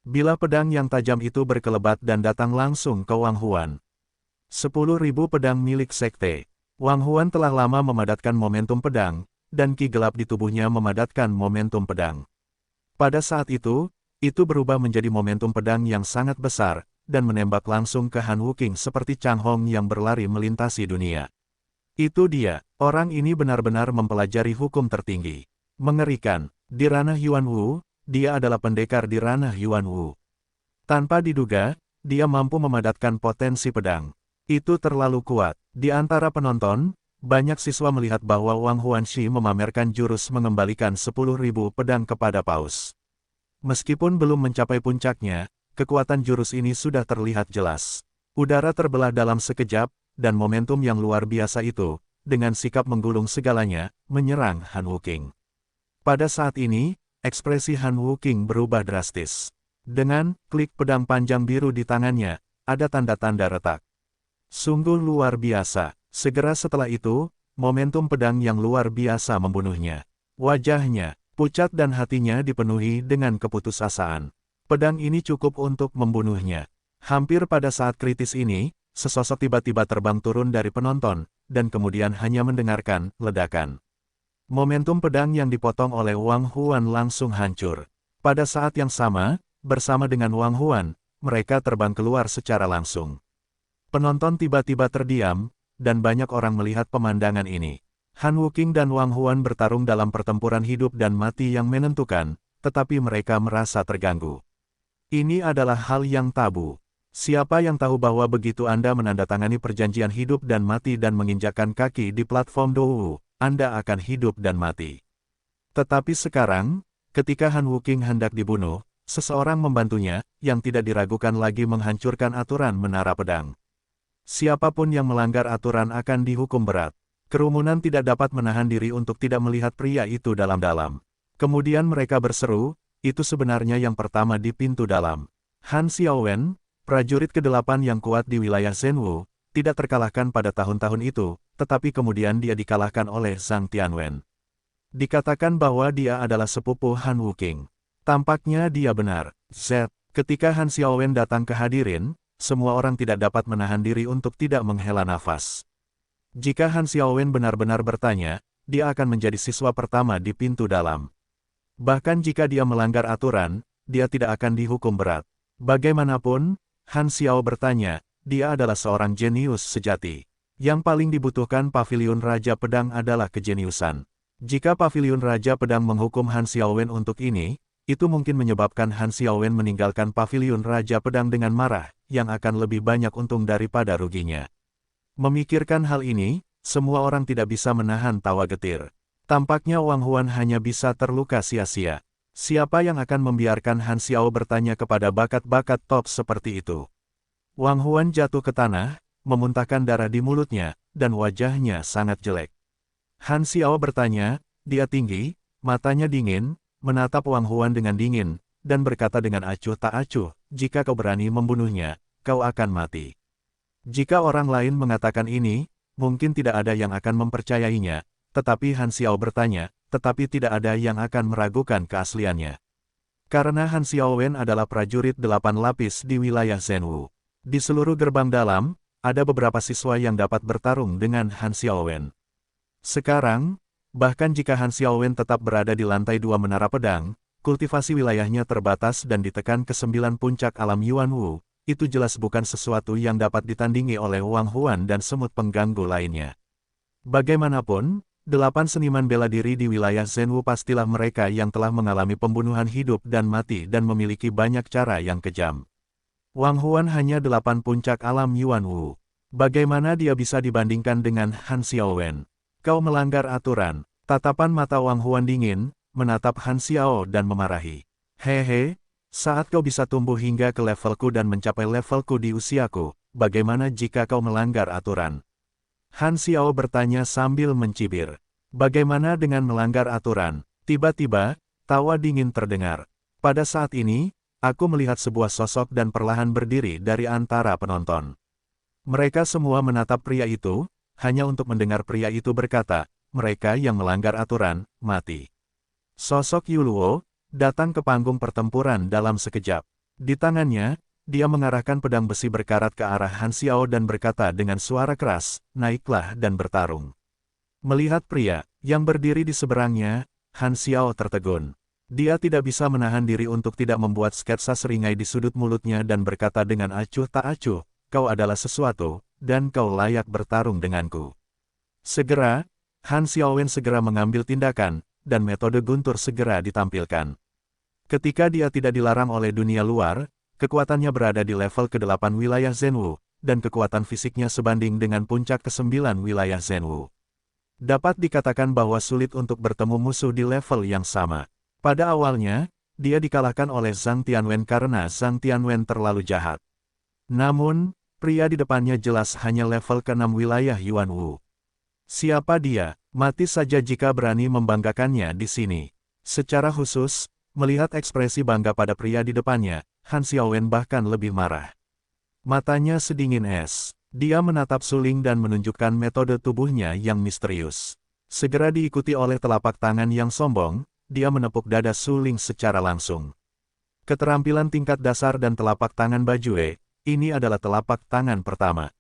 Bila pedang yang tajam itu berkelebat dan datang langsung ke Wang Huan. 10.000 pedang milik sekte. Wang Huan telah lama memadatkan momentum pedang, dan ki gelap di tubuhnya memadatkan momentum pedang. Pada saat itu berubah menjadi momentum pedang yang sangat besar, dan menembak langsung ke Han Wuking seperti Chang Hong yang berlari melintasi dunia. Itu dia, orang ini benar-benar mempelajari hukum tertinggi. Mengerikan, di ranah Yuan Wu, dia adalah pendekar di ranah Yuan Wu. Tanpa diduga, dia mampu memadatkan potensi pedang. Itu terlalu kuat. Di antara penonton, banyak siswa melihat bahwa Wang Huanxi memamerkan jurus mengembalikan 10.000 pedang kepada paus. Meskipun belum mencapai puncaknya, kekuatan jurus ini sudah terlihat jelas. Udara terbelah dalam sekejap, dan momentum yang luar biasa itu, dengan sikap menggulung segalanya, menyerang Han Wuking. Pada saat ini, ekspresi Han Wuking berubah drastis. Dengan klik pedang panjang biru di tangannya, ada tanda-tanda retak. Sungguh luar biasa. Segera setelah itu, momentum pedang yang luar biasa membunuhnya. Wajahnya pucat dan hatinya dipenuhi dengan keputusasaan. Pedang ini cukup untuk membunuhnya. Hampir pada saat kritis ini, sesosok tiba-tiba terbang turun dari penonton, dan kemudian hanya mendengarkan ledakan. Momentum pedang yang dipotong oleh Wang Huan langsung hancur. Pada saat yang sama, bersama dengan Wang Huan, mereka terbang keluar secara langsung. Penonton tiba-tiba terdiam, dan banyak orang melihat pemandangan ini. Han Wuking dan Wang Huan bertarung dalam pertempuran hidup dan mati yang menentukan, tetapi mereka merasa terganggu. Ini adalah hal yang tabu. Siapa yang tahu bahwa begitu Anda menandatangani perjanjian hidup dan mati dan menginjakkan kaki di platform Dowu, Anda akan hidup dan mati. Tetapi sekarang, ketika Han Wuking hendak dibunuh, seseorang membantunya, yang tidak diragukan lagi menghancurkan aturan menara pedang. Siapapun yang melanggar aturan akan dihukum berat. Kerumunan tidak dapat menahan diri untuk tidak melihat pria itu dalam-dalam. Kemudian mereka berseru, itu sebenarnya yang pertama di pintu dalam. Han Xiaowen, prajurit ke-8 yang kuat di wilayah Zhenwu, tidak terkalahkan pada tahun-tahun itu, tetapi kemudian dia dikalahkan oleh Zhang Tianwen. Dikatakan bahwa dia adalah sepupu Han Wuking. Tampaknya dia benar. Ketika Han Xiaowen datang ke hadirin, semua orang tidak dapat menahan diri untuk tidak menghela nafas. Jika Han Xiaowen benar-benar bertanya, dia akan menjadi siswa pertama di pintu dalam. Bahkan jika dia melanggar aturan, dia tidak akan dihukum berat. Bagaimanapun, Han Xiao bertanya, dia adalah seorang jenius sejati. Yang paling dibutuhkan Paviliun Raja Pedang adalah kejeniusan. Jika Paviliun Raja Pedang menghukum Han Xiaowen untuk ini, itu mungkin menyebabkan Han Xiaowen meninggalkan Paviliun Raja Pedang dengan marah, yang akan lebih banyak untung daripada ruginya. Memikirkan hal ini, semua orang tidak bisa menahan tawa getir. Tampaknya Wang Huan hanya bisa terluka sia-sia. Siapa yang akan membiarkan Han Xiao bertanya kepada bakat-bakat top seperti itu? Wang Huan jatuh ke tanah, memuntahkan darah di mulutnya, dan wajahnya sangat jelek. Han Xiao bertanya, dia tinggi, matanya dingin, menatap Wang Huan dengan dingin, dan berkata dengan acuh tak acuh, jika kau berani membunuhnya, kau akan mati. Jika orang lain mengatakan ini, mungkin tidak ada yang akan mempercayainya, tetapi Han Xiao bertanya, tetapi tidak ada yang akan meragukan keasliannya. Karena Han Xiaowen adalah prajurit 8 lapis di wilayah Zhenwu. Di seluruh gerbang dalam, ada beberapa siswa yang dapat bertarung dengan Han Xiaowen. Sekarang, bahkan jika Han Xiaowen tetap berada di lantai 2 menara pedang, kultivasi wilayahnya terbatas dan ditekan ke 9 puncak alam Yuan Wu. Itu jelas bukan sesuatu yang dapat ditandingi oleh Wang Huan dan semut pengganggu lainnya. Bagaimanapun, 8 seniman bela diri di wilayah Zhenwu pastilah mereka yang telah mengalami pembunuhan hidup dan mati dan memiliki banyak cara yang kejam. Wang Huan hanya 8 puncak alam Yuan Wu. Bagaimana dia bisa dibandingkan dengan Han Xiaowen? Kau melanggar aturan. Tatapan mata Wang Huan dingin, menatap Han Xiao dan memarahi. Hehe, saat kau bisa tumbuh hingga ke levelku dan mencapai levelku di usiaku, bagaimana jika kau melanggar aturan? Han Xiao bertanya sambil mencibir. Bagaimana dengan melanggar aturan? Tiba-tiba, tawa dingin terdengar. Pada saat ini, aku melihat sebuah sosok dan perlahan berdiri dari antara penonton. Mereka semua menatap pria itu, hanya untuk mendengar pria itu berkata, mereka yang melanggar aturan, mati. Sosok Yuluo datang ke panggung pertempuran dalam sekejap. Di tangannya, dia mengarahkan pedang besi berkarat ke arah Han Xiao dan berkata dengan suara keras, naiklah dan bertarung. Melihat pria yang berdiri di seberangnya, Han Xiao tertegun. Dia tidak bisa menahan diri untuk tidak membuat sketsa seringai di sudut mulutnya dan berkata dengan acuh tak acuh, kau adalah sesuatu, dan kau layak bertarung denganku. Segera, Han Xiaowen segera mengambil tindakan, dan metode guntur segera ditampilkan. Ketika dia tidak dilarang oleh dunia luar, kekuatannya berada di level ke-8 wilayah Zhenwu, dan kekuatan fisiknya sebanding dengan puncak ke-9 wilayah Zhenwu. Dapat dikatakan bahwa sulit untuk bertemu musuh di level yang sama. Pada awalnya, dia dikalahkan oleh Zhang Tianwen karena Zhang Tianwen terlalu jahat. Namun, pria di depannya jelas hanya level ke-6 wilayah Yuanwu. Siapa dia? Mati saja jika berani membanggakannya di sini. Secara khusus, melihat ekspresi bangga pada pria di depannya, Han Xiaowen bahkan lebih marah. Matanya sedingin es. Dia menatap Suling dan menunjukkan metode tubuhnya yang misterius. Segera diikuti oleh telapak tangan yang sombong, dia menepuk dada Suling secara langsung. Keterampilan tingkat dasar dan telapak tangan Bajue, ini adalah telapak tangan pertama.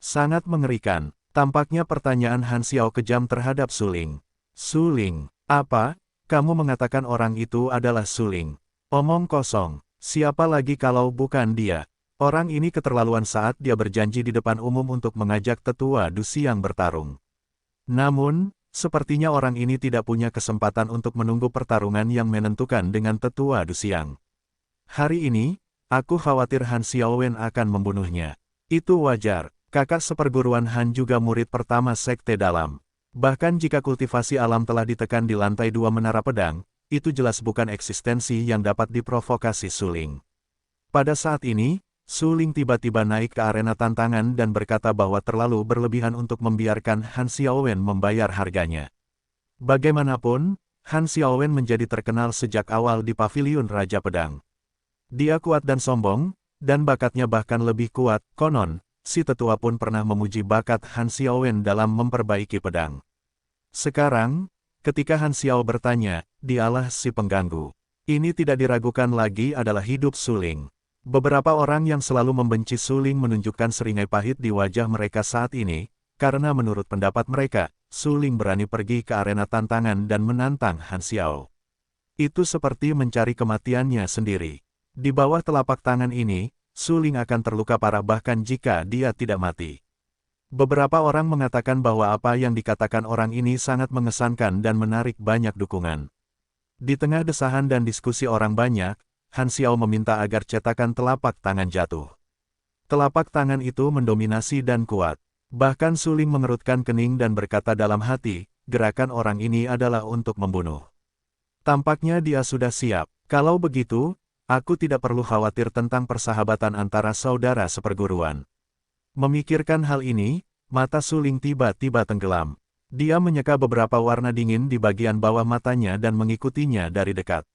Sangat mengerikan, tampaknya pertanyaan Han Xiao kejam terhadap Suling. Suling, apa? Kamu mengatakan orang itu adalah Suling. Omong kosong, siapa lagi kalau bukan dia? Orang ini keterlaluan saat dia berjanji di depan umum untuk mengajak tetua Du Xiang bertarung. Namun, sepertinya orang ini tidak punya kesempatan untuk menunggu pertarungan yang menentukan dengan tetua Du Xiang. Hari ini, aku khawatir Han Xiaowen akan membunuhnya. Itu wajar, kakak seperguruan Han juga murid pertama Sekte Dalam. Bahkan jika kultivasi alam telah ditekan di lantai 2 Menara Pedang, itu jelas bukan eksistensi yang dapat diprovokasi Suling. Pada saat ini, Suling tiba-tiba naik ke arena tantangan dan berkata bahwa terlalu berlebihan untuk membiarkan Han Xiaowen membayar harganya. Bagaimanapun, Han Xiaowen menjadi terkenal sejak awal di Paviliun Raja Pedang. Dia kuat dan sombong, dan bakatnya bahkan lebih kuat. Konon, si tetua pun pernah memuji bakat Han Xiaowen dalam memperbaiki pedang. Sekarang, ketika Han Xiao bertanya, dialah si pengganggu. Ini tidak diragukan lagi adalah hidup Suling. Beberapa orang yang selalu membenci Suling menunjukkan seringai pahit di wajah mereka saat ini, karena menurut pendapat mereka, Suling berani pergi ke arena tantangan dan menantang Han Xiao. Itu seperti mencari kematiannya sendiri. Di bawah telapak tangan ini, Suling akan terluka parah bahkan jika dia tidak mati. Beberapa orang mengatakan bahwa apa yang dikatakan orang ini sangat mengesankan dan menarik banyak dukungan. Di tengah desahan dan diskusi orang banyak, Han Xiao meminta agar cetakan telapak tangan jatuh. Telapak tangan itu mendominasi dan kuat. Bahkan Suling mengerutkan kening dan berkata dalam hati, gerakan orang ini adalah untuk membunuh. Tampaknya dia sudah siap. Kalau begitu, aku tidak perlu khawatir tentang persahabatan antara saudara seperguruan. Memikirkan hal ini, mata Suling tiba-tiba tenggelam. Dia menyeka beberapa warna dingin di bagian bawah matanya dan mengikutinya dari dekat.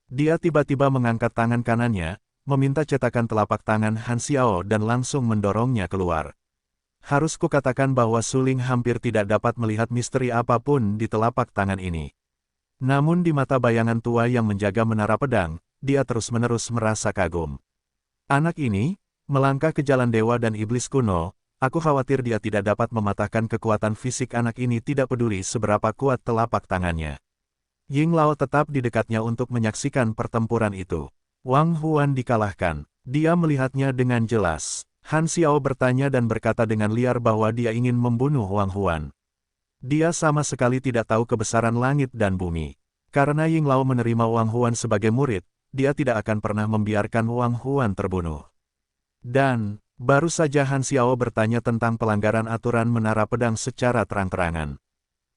Dia tiba-tiba mengangkat tangan kanannya, meminta cetakan telapak tangan Han Xiao dan langsung mendorongnya keluar. Harus kukatakan bahwa Suling hampir tidak dapat melihat misteri apapun di telapak tangan ini. Namun di mata bayangan tua yang menjaga menara pedang, dia terus-menerus merasa kagum. Anak ini, melangkah ke jalan dewa dan iblis kuno, aku khawatir dia tidak dapat mematahkan kekuatan fisik anak ini tidak peduli seberapa kuat telapak tangannya. Ying Lao tetap di dekatnya untuk menyaksikan pertempuran itu. Wang Huan dikalahkan. Dia melihatnya dengan jelas. Han Xiao bertanya dan berkata dengan liar bahwa dia ingin membunuh Wang Huan. Dia sama sekali tidak tahu kebesaran langit dan bumi. Karena Ying Lao menerima Wang Huan sebagai murid, dia tidak akan pernah membiarkan Wang Huan terbunuh. Dan, baru saja Han Xiao bertanya tentang pelanggaran aturan menara pedang secara terang-terangan.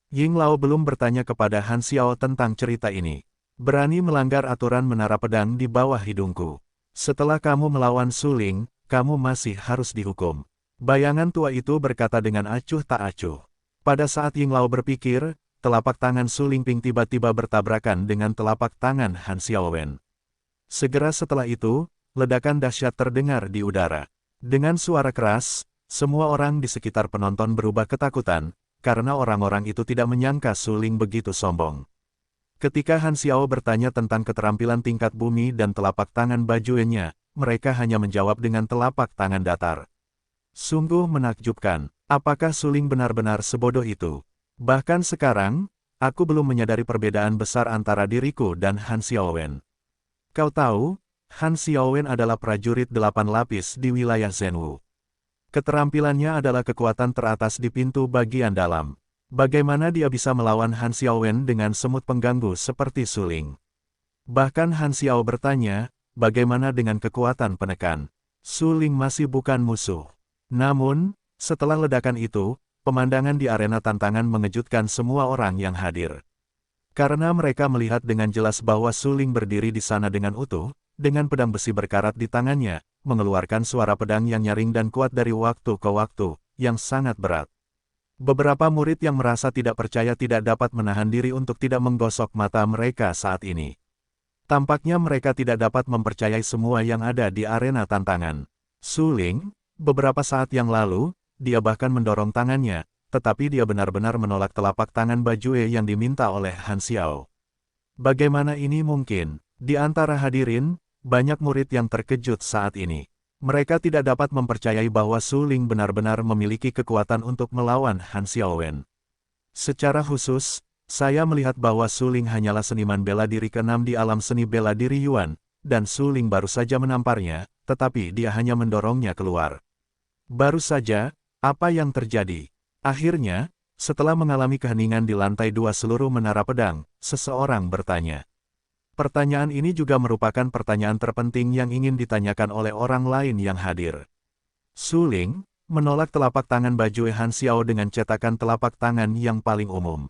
Ying Lao belum bertanya kepada Han Xiao tentang cerita ini. Berani melanggar aturan menara pedang di bawah hidungku. Setelah kamu melawan Suling, kamu masih harus dihukum. Bayangan tua itu berkata dengan acuh tak acuh. Pada saat Ying Lao berpikir, telapak tangan Su Lingping tiba-tiba bertabrakan dengan telapak tangan Han Xiaowen. Segera setelah itu, ledakan dahsyat terdengar di udara. Dengan suara keras, semua orang di sekitar penonton berubah ketakutan, karena orang-orang itu tidak menyangka Su Ling begitu sombong. Ketika Han Xiao bertanya tentang keterampilan tingkat bumi dan telapak tangan bajunya, mereka hanya menjawab dengan telapak tangan datar. Sungguh menakjubkan, apakah Su Ling benar-benar sebodoh itu? Bahkan sekarang, aku belum menyadari perbedaan besar antara diriku dan Han Xiaowen. Kau tahu, Han Xiaowen adalah prajurit 8 lapis di wilayah Zhenwu. Keterampilannya adalah kekuatan teratas di pintu bagian dalam. Bagaimana dia bisa melawan Han Xiaowen dengan semut pengganggu seperti Su Ling? Bahkan Han Xiao bertanya, bagaimana dengan kekuatan penekan? Su Ling masih bukan musuh. Namun, setelah ledakan itu, pemandangan di arena tantangan mengejutkan semua orang yang hadir. Karena mereka melihat dengan jelas bahwa Su Ling berdiri di sana dengan utuh, dengan pedang besi berkarat di tangannya, mengeluarkan suara pedang yang nyaring dan kuat dari waktu ke waktu, yang sangat berat. Beberapa murid yang merasa tidak percaya tidak dapat menahan diri untuk tidak menggosok mata mereka saat ini. Tampaknya mereka tidak dapat mempercayai semua yang ada di arena tantangan. Su Ling, beberapa saat yang lalu, dia bahkan mendorong tangannya, tetapi dia benar-benar menolak telapak tangan Bajue yang diminta oleh Han Xiao. Bagaimana ini mungkin? Di antara hadirin, banyak murid yang terkejut saat ini. Mereka tidak dapat mempercayai bahwa Su Ling benar-benar memiliki kekuatan untuk melawan Han Xiaowen. Secara khusus, saya melihat bahwa Su Ling hanyalah seniman bela diri ke-6 di alam seni bela diri Yuan, dan Su Ling baru saja menamparnya, tetapi dia hanya mendorongnya keluar. Baru saja, apa yang terjadi? Akhirnya, setelah mengalami keheningan di lantai 2 seluruh menara pedang, seseorang bertanya. Pertanyaan ini juga merupakan pertanyaan terpenting yang ingin ditanyakan oleh orang lain yang hadir. Su Ling menolak telapak tangan Bajue Han Xiao dengan cetakan telapak tangan yang paling umum.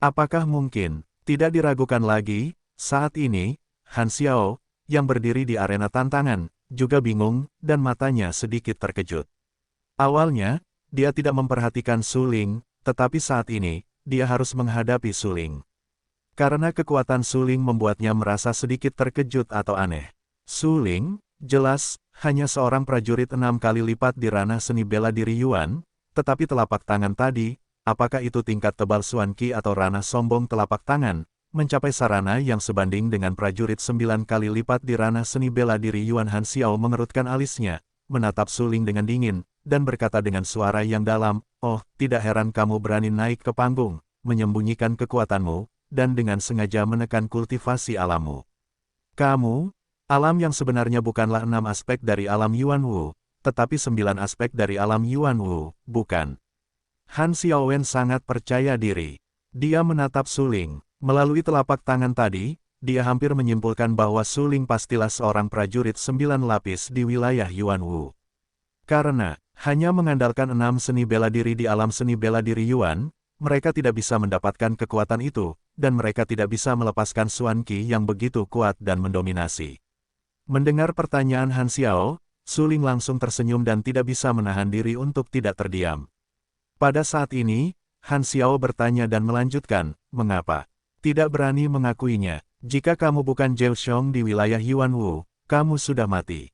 Apakah mungkin? Tidak diragukan lagi, saat ini, Han Xiao, yang berdiri di arena tantangan, juga bingung, dan matanya sedikit terkejut. Awalnya, dia tidak memperhatikan Su Ling, tetapi saat ini, dia harus menghadapi Su Ling. Karena kekuatan Su Ling membuatnya merasa sedikit terkejut atau aneh. Su Ling, jelas, hanya seorang prajurit 6 kali lipat di ranah seni bela diri Yuan, tetapi telapak tangan tadi, apakah itu tingkat tebal Xuan Qi atau ranah sombong telapak tangan, mencapai sarana yang sebanding dengan prajurit 9 kali lipat di ranah seni bela diri Yuan. Han Xiao mengerutkan alisnya, menatap Su Ling dengan dingin, dan berkata dengan suara yang dalam, "Oh, tidak heran kamu berani naik ke panggung, menyembunyikan kekuatanmu, dan dengan sengaja menekan kultivasi alammu. Kamu, alam yang sebenarnya bukanlah 6 aspek dari alam Yuan Wu, tetapi 9 aspek dari alam Yuan Wu, bukan?" Han Xiaowen sangat percaya diri. Dia menatap Su Ling. Melalui telapak tangan tadi, dia hampir menyimpulkan bahwa Su Ling pastilah seorang prajurit 9 lapis di wilayah Yuan Wu. Karena, hanya mengandalkan 6 seni bela diri di alam seni bela diri Yuan, mereka tidak bisa mendapatkan kekuatan itu, dan mereka tidak bisa melepaskan Xuan Qi yang begitu kuat dan mendominasi. Mendengar pertanyaan Han Xiao, Su Ling langsung tersenyum dan tidak bisa menahan diri untuk tidak terdiam. Pada saat ini, Han Xiao bertanya dan melanjutkan, "Mengapa tidak berani mengakuinya? Jika kamu bukan Zhao Xiong di wilayah Yuan Wu, kamu sudah mati."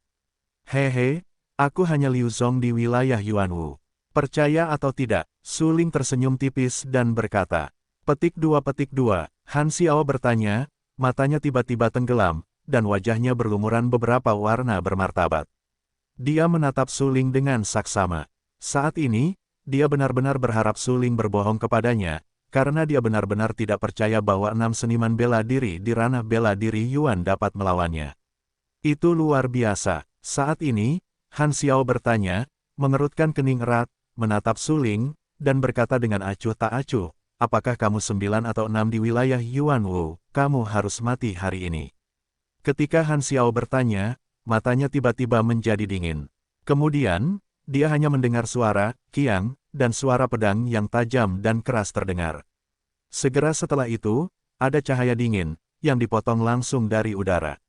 "Hehe, aku hanya Liu Zong di wilayah Yuan Wu. Percaya atau tidak?" Su Ling tersenyum tipis dan berkata. Petik 2. Han Xiao bertanya, matanya tiba-tiba tenggelam, dan wajahnya berlumuran beberapa warna bermartabat. Dia menatap Su Ling dengan saksama. Saat ini, dia benar-benar berharap Su Ling berbohong kepadanya, karena dia benar-benar tidak percaya bahwa 6 seniman bela diri di ranah bela diri Yuan dapat melawannya. Itu luar biasa. Saat ini, Han Xiao bertanya, mengerutkan kening erat, menatap Su Ling, dan berkata dengan acuh tak acuh, "Apakah kamu 9 atau 6 di wilayah Yuan Wu, kamu harus mati hari ini." Ketika Han Xiao bertanya, matanya tiba-tiba menjadi dingin. Kemudian, dia hanya mendengar suara, kiang, dan suara pedang yang tajam dan keras terdengar. Segera setelah itu, ada cahaya dingin, yang dipotong langsung dari udara.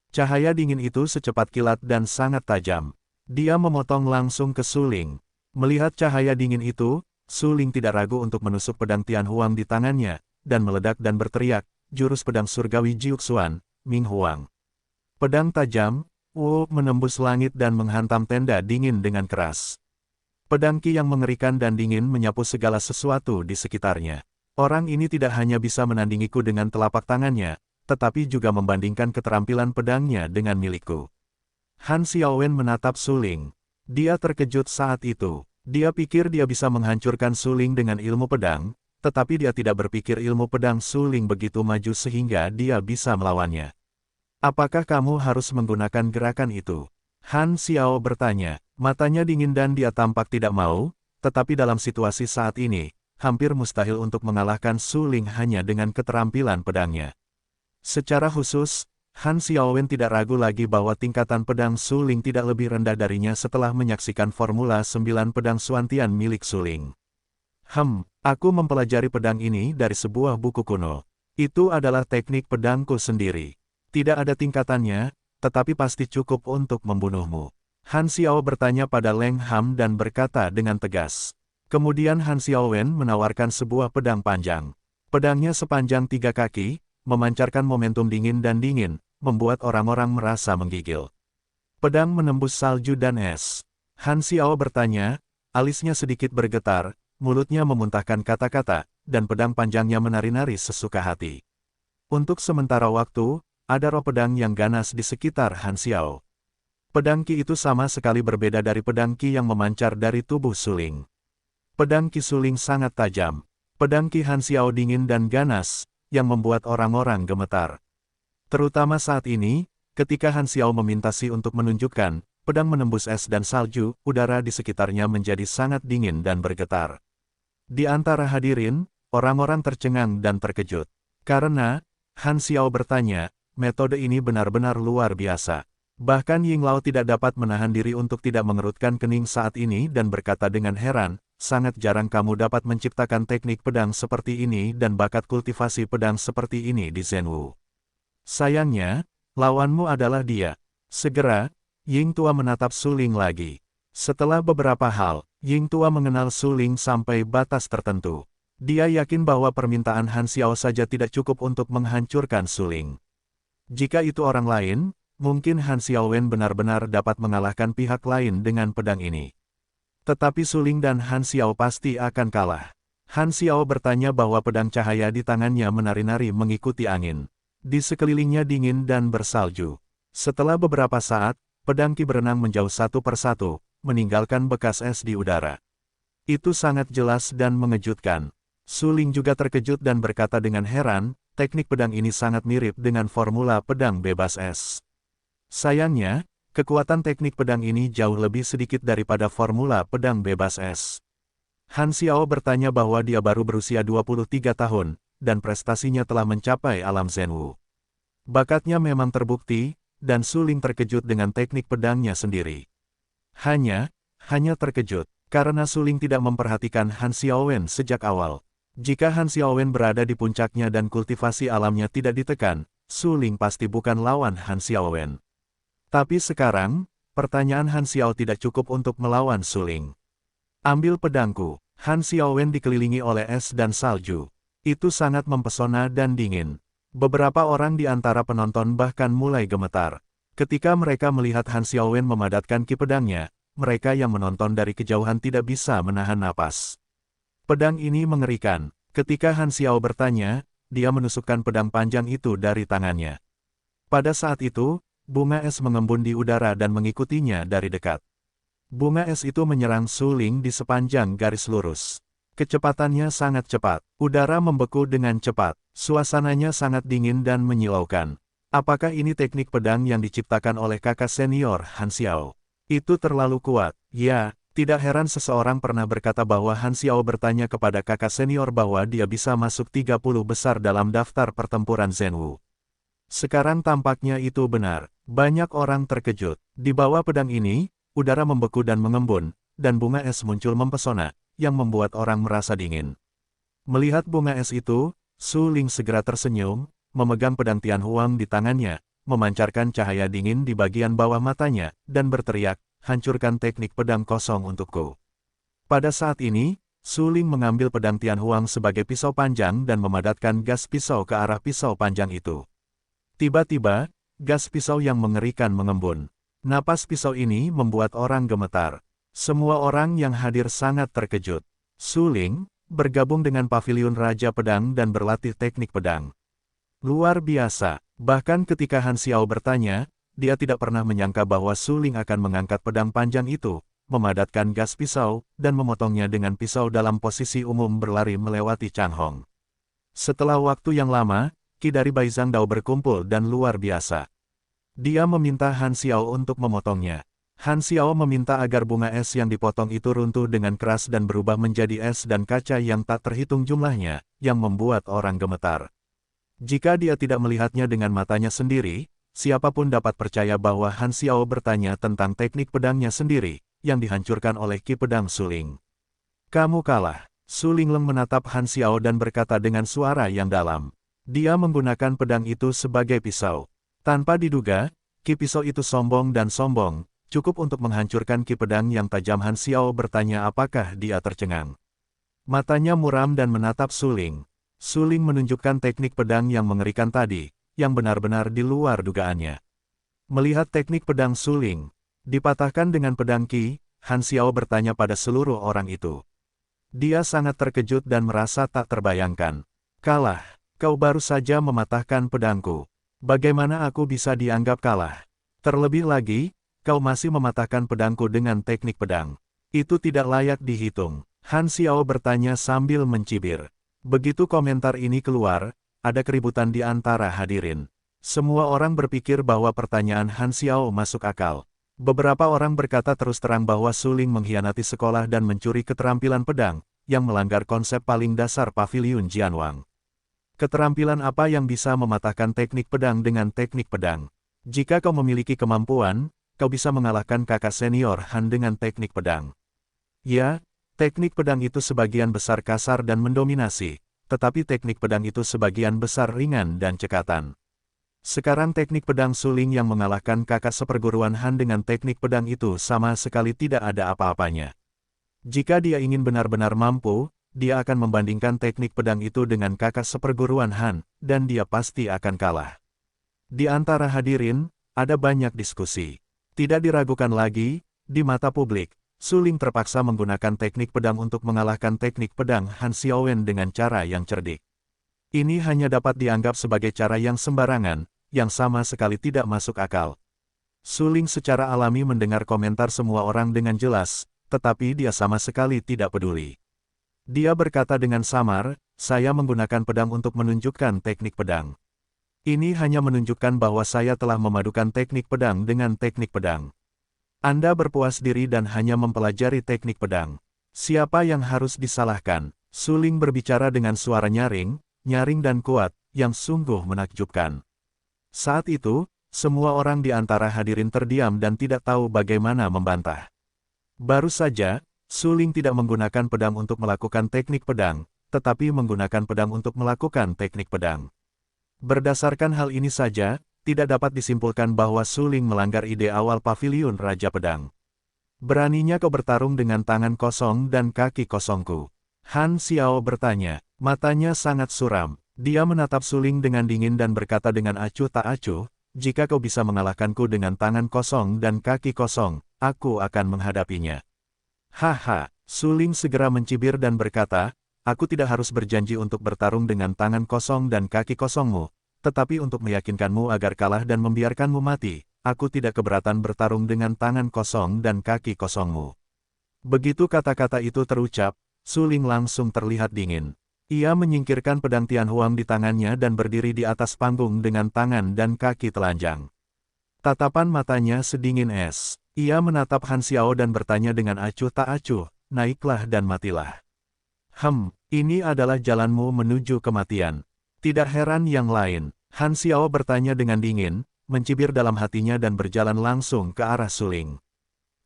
Cahaya dingin itu secepat kilat dan sangat tajam. Dia memotong langsung ke Suling. Melihat cahaya dingin itu, Suling tidak ragu untuk menusuk pedang Tian Huang di tangannya, dan meledak dan berteriak, jurus pedang surgawi Jiuxuan, Ming Huang. Pedang tajam, menembus langit dan menghantam tenda dingin dengan keras. Pedang Qi yang mengerikan dan dingin menyapu segala sesuatu di sekitarnya. Orang ini tidak hanya bisa menandingiku dengan telapak tangannya, tetapi juga membandingkan keterampilan pedangnya dengan milikku. Han Xiaowen menatap Suling. Dia terkejut saat itu. Dia pikir dia bisa menghancurkan Suling dengan ilmu pedang, tetapi dia tidak berpikir ilmu pedang Suling begitu maju sehingga dia bisa melawannya. Apakah kamu harus menggunakan gerakan itu? Han Xiao bertanya, matanya dingin dan dia tampak tidak mau, tetapi dalam situasi saat ini, hampir mustahil untuk mengalahkan Suling hanya dengan keterampilan pedangnya. Secara khusus, Han Xiaowen tidak ragu lagi bahwa tingkatan pedang Suling tidak lebih rendah darinya setelah menyaksikan Formula 9 pedang Xuantian milik Suling. Aku mempelajari pedang ini dari sebuah buku kuno. Itu adalah teknik pedangku sendiri. Tidak ada tingkatannya, tetapi pasti cukup untuk membunuhmu. Han Xiao bertanya pada Leng Ham dan berkata dengan tegas. Kemudian Han Xiaowen menawarkan sebuah pedang panjang. Pedangnya sepanjang 3 kaki, memancarkan momentum dingin dan dingin, membuat orang-orang merasa menggigil. Pedang menembus salju dan es. Han Xiao bertanya, alisnya sedikit bergetar, mulutnya memuntahkan kata-kata, dan pedang panjangnya menari-nari sesuka hati. Untuk sementara waktu, ada roh pedang yang ganas di sekitar Han Xiao. Pedang Qi itu sama sekali berbeda dari pedang Qi yang memancar dari tubuh Suling. Pedang Qi Suling sangat tajam. Pedang Qi Han Xiao dingin dan ganas, yang membuat orang-orang gemetar. Terutama saat ini, ketika Han Xiao meminta Si untuk menunjukkan, pedang menembus es dan salju, udara di sekitarnya menjadi sangat dingin dan bergetar. Di antara hadirin, orang-orang tercengang dan terkejut. Karena, Han Xiao bertanya, metode ini benar-benar luar biasa. Bahkan Ying Lao tidak dapat menahan diri untuk tidak mengerutkan kening saat ini dan berkata dengan heran, sangat jarang kamu dapat menciptakan teknik pedang seperti ini dan bakat kultivasi pedang seperti ini di Zhenwu. Sayangnya, lawanmu adalah dia. Segera, Ying Tua menatap Suling lagi. Setelah beberapa hal, Ying Tua mengenal Suling sampai batas tertentu. Dia yakin bahwa permintaan Han Xiao saja tidak cukup untuk menghancurkan Suling. Jika itu orang lain, mungkin Han Xiaowen benar-benar dapat mengalahkan pihak lain dengan pedang ini. Tetapi Suling dan Han Xiao pasti akan kalah. Han Xiao bertanya bahwa pedang cahaya di tangannya menari-nari mengikuti angin. Di sekelilingnya dingin dan bersalju. Setelah beberapa saat, pedang Qi berenang menjauh satu persatu, meninggalkan bekas es di udara. Itu sangat jelas dan mengejutkan. Suling juga terkejut dan berkata dengan heran, teknik pedang ini sangat mirip dengan formula pedang bebas es. Sayangnya, kekuatan teknik pedang ini jauh lebih sedikit daripada formula pedang bebas es. Han Xiao bertanya bahwa dia baru berusia 23 tahun, dan prestasinya telah mencapai alam Zhenwu. Bakatnya memang terbukti, dan Suling terkejut dengan teknik pedangnya sendiri. Hanya terkejut, karena Suling tidak memperhatikan Han Xiaowen sejak awal. Jika Han Xiaowen berada di puncaknya dan kultivasi alamnya tidak ditekan, Suling pasti bukan lawan Han Xiaowen. Tapi sekarang, pertanyaan Han Xiao tidak cukup untuk melawan Suling. Ambil pedangku. Han Xiaowen dikelilingi oleh es dan salju. Itu sangat mempesona dan dingin. Beberapa orang di antara penonton bahkan mulai gemetar. Ketika mereka melihat Han Xiaowen memadatkan ki pedangnya, mereka yang menonton dari kejauhan tidak bisa menahan napas. Pedang ini mengerikan. Ketika Han Xiao bertanya, dia menusukkan pedang panjang itu dari tangannya. Pada saat itu, bunga es mengembun di udara dan mengikutinya dari dekat. Bunga es itu menyerang Suling di sepanjang garis lurus. Kecepatannya sangat cepat. Udara membeku dengan cepat. Suasananya sangat dingin dan menyilaukan. Apakah ini teknik pedang yang diciptakan oleh kakak senior Han Xiao? Itu terlalu kuat. Ya, tidak heran seseorang pernah berkata bahwa Han Xiao bertanya kepada kakak senior bahwa dia bisa masuk 30 besar dalam daftar pertempuran Zhenwu. Sekarang tampaknya itu benar. Banyak orang terkejut. Di bawah pedang ini, udara membeku dan mengembun, dan bunga es muncul mempesona, yang membuat orang merasa dingin. Melihat bunga es itu, Suling segera tersenyum, memegang pedang Tianhuang di tangannya, memancarkan cahaya dingin di bagian bawah matanya, dan berteriak, hancurkan teknik pedang kosong untukku. Pada saat ini, Su Ling mengambil pedang Tianhuang sebagai pisau panjang dan memadatkan gas pisau ke arah pisau panjang itu. Tiba-tiba, gas pisau yang mengerikan mengembun. Napas pisau ini membuat orang gemetar. Semua orang yang hadir sangat terkejut. Su Ling bergabung dengan Paviliun Raja Pedang dan berlatih teknik pedang. Luar biasa, bahkan ketika Han Xiao bertanya, dia tidak pernah menyangka bahwa Su Ling akan mengangkat pedang panjang itu, memadatkan gas pisau, dan memotongnya dengan pisau dalam posisi umum berlari melewati Chang Hong. Setelah waktu yang lama, Ki dari Baizhang Dao berkumpul dan luar biasa. Dia meminta Han Xiao untuk memotongnya. Han Xiao meminta agar bunga es yang dipotong itu runtuh dengan keras dan berubah menjadi es dan kaca yang tak terhitung jumlahnya, yang membuat orang gemetar. Jika dia tidak melihatnya dengan matanya sendiri, siapapun dapat percaya bahwa Han Xiao bertanya tentang teknik pedangnya sendiri, yang dihancurkan oleh Ki Pedang Su Ling. Kamu kalah. Su Lingleng menatap Han Xiao dan berkata dengan suara yang dalam. Dia menggunakan pedang itu sebagai pisau. Tanpa diduga, Ki pisau itu sombong dan sombong, cukup untuk menghancurkan Ki pedang yang tajam. Han Xiao bertanya apakah dia tercengang. Matanya muram dan menatap Su Ling. Su Ling menunjukkan teknik pedang yang mengerikan tadi, yang benar-benar di luar dugaannya. Melihat teknik pedang Su Ling dipatahkan dengan pedang Qi, Han Xiao bertanya pada seluruh orang itu. Dia sangat terkejut dan merasa tak terbayangkan. Kalah, kau baru saja mematahkan pedangku. Bagaimana aku bisa dianggap kalah? Terlebih lagi, kau masih mematahkan pedangku dengan teknik pedang. Itu tidak layak dihitung. Han Xiao bertanya sambil mencibir. Begitu komentar ini keluar, ada keributan di antara hadirin. Semua orang berpikir bahwa pertanyaan Han Xiao masuk akal. Beberapa orang berkata terus terang bahwa Su Ling mengkhianati sekolah dan mencuri keterampilan pedang, yang melanggar konsep paling dasar Paviliun Jianwang. Keterampilan apa yang bisa mematahkan teknik pedang dengan teknik pedang? Jika kau memiliki kemampuan, kau bisa mengalahkan kakak senior Han dengan teknik pedang. Ya, teknik pedang itu sebagian besar kasar dan mendominasi, tetapi teknik pedang itu sebagian besar ringan dan cekatan. Sekarang teknik pedang Su Ling yang mengalahkan kakak seperguruan Han dengan teknik pedang itu sama sekali tidak ada apa-apanya. Jika dia ingin benar-benar mampu, dia akan membandingkan teknik pedang itu dengan kakak seperguruan Han, dan dia pasti akan kalah. Di antara hadirin, ada banyak diskusi. Tidak diragukan lagi, di mata publik, Su Ling terpaksa menggunakan teknik pedang untuk mengalahkan teknik pedang Han Xiaowen dengan cara yang cerdik. Ini hanya dapat dianggap sebagai cara yang sembarangan, yang sama sekali tidak masuk akal. Su Ling secara alami mendengar komentar semua orang dengan jelas, tetapi dia sama sekali tidak peduli. Dia berkata dengan samar, saya menggunakan pedang untuk menunjukkan teknik pedang. Ini hanya menunjukkan bahwa saya telah memadukan teknik pedang dengan teknik pedang. Anda berpuas diri dan hanya mempelajari teknik pedang. Siapa yang harus disalahkan? Su Ling berbicara dengan suara nyaring dan kuat, yang sungguh menakjubkan. Saat itu, semua orang di antara hadirin terdiam dan tidak tahu bagaimana membantah. Baru saja, Su Ling tidak menggunakan pedang untuk melakukan teknik pedang, tetapi menggunakan pedang untuk melakukan teknik pedang. Berdasarkan hal ini saja, tidak dapat disimpulkan bahwa Su Ling melanggar ide awal Paviliun Raja Pedang. Beraninya kau bertarung dengan tangan kosong dan kaki kosongku. Han Xiao bertanya, matanya sangat suram. Dia menatap Su Ling dengan dingin dan berkata dengan acuh tak acuh, jika kau bisa mengalahkanku dengan tangan kosong dan kaki kosong, aku akan menghadapinya. Haha, Su Ling segera mencibir dan berkata, aku tidak harus berjanji untuk bertarung dengan tangan kosong dan kaki kosongmu, tetapi untuk meyakinkanmu agar kalah dan membiarkanmu mati, aku tidak keberatan bertarung dengan tangan kosong dan kaki kosongmu. Begitu kata-kata itu terucap, Su Ling langsung terlihat dingin. Ia menyingkirkan pedang Tianhuang di tangannya dan berdiri di atas panggung dengan tangan dan kaki telanjang. Tatapan matanya sedingin es. Ia menatap Han Xiao dan bertanya dengan acuh tak acuh, naiklah dan matilah. Ini adalah jalanmu menuju kematian. Tidak heran yang lain, Han Xiao bertanya dengan dingin, mencibir dalam hatinya dan berjalan langsung ke arah Su Ling.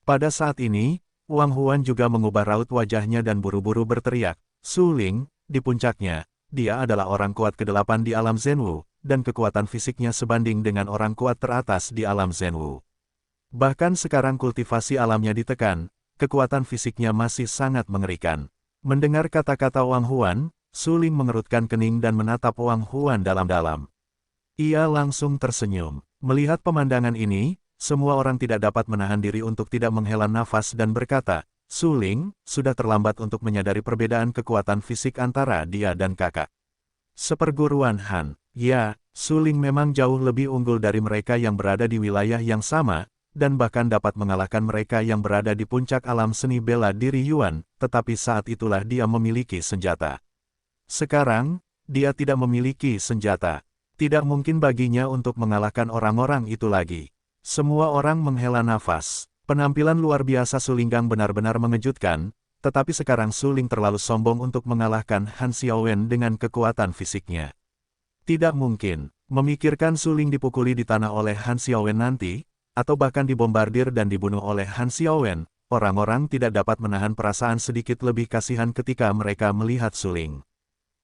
Pada saat ini, Wang Huan juga mengubah raut wajahnya dan buru-buru berteriak, Su Ling, di puncaknya, dia adalah orang kuat ke-8 di alam Zhenwu, dan kekuatan fisiknya sebanding dengan orang kuat teratas di alam Zhenwu. Bahkan sekarang kultivasi alamnya ditekan, kekuatan fisiknya masih sangat mengerikan. Mendengar kata-kata Wang Huan, Su Ling mengerutkan kening dan menatap Wang Huan dalam-dalam. Ia langsung tersenyum. Melihat pemandangan ini, semua orang tidak dapat menahan diri untuk tidak menghela nafas dan berkata, Su Ling, sudah terlambat untuk menyadari perbedaan kekuatan fisik antara dia dan kakak. Seperguruan Han, ya, Su Ling memang jauh lebih unggul dari mereka yang berada di wilayah yang sama, dan bahkan dapat mengalahkan mereka yang berada di puncak alam seni bela diri Yuan, tetapi saat itulah dia memiliki senjata. Sekarang, dia tidak memiliki senjata. Tidak mungkin baginya untuk mengalahkan orang-orang itu lagi. Semua orang menghela nafas. Penampilan luar biasa Su Linggang benar-benar mengejutkan, tetapi sekarang Su Ling terlalu sombong untuk mengalahkan Han Xiaowen dengan kekuatan fisiknya. Tidak mungkin, memikirkan Su Ling dipukuli di tanah oleh Han Xiaowen nanti, atau bahkan dibombardir dan dibunuh oleh Han Xiaowen, orang-orang tidak dapat menahan perasaan sedikit lebih kasihan ketika mereka melihat Su Ling.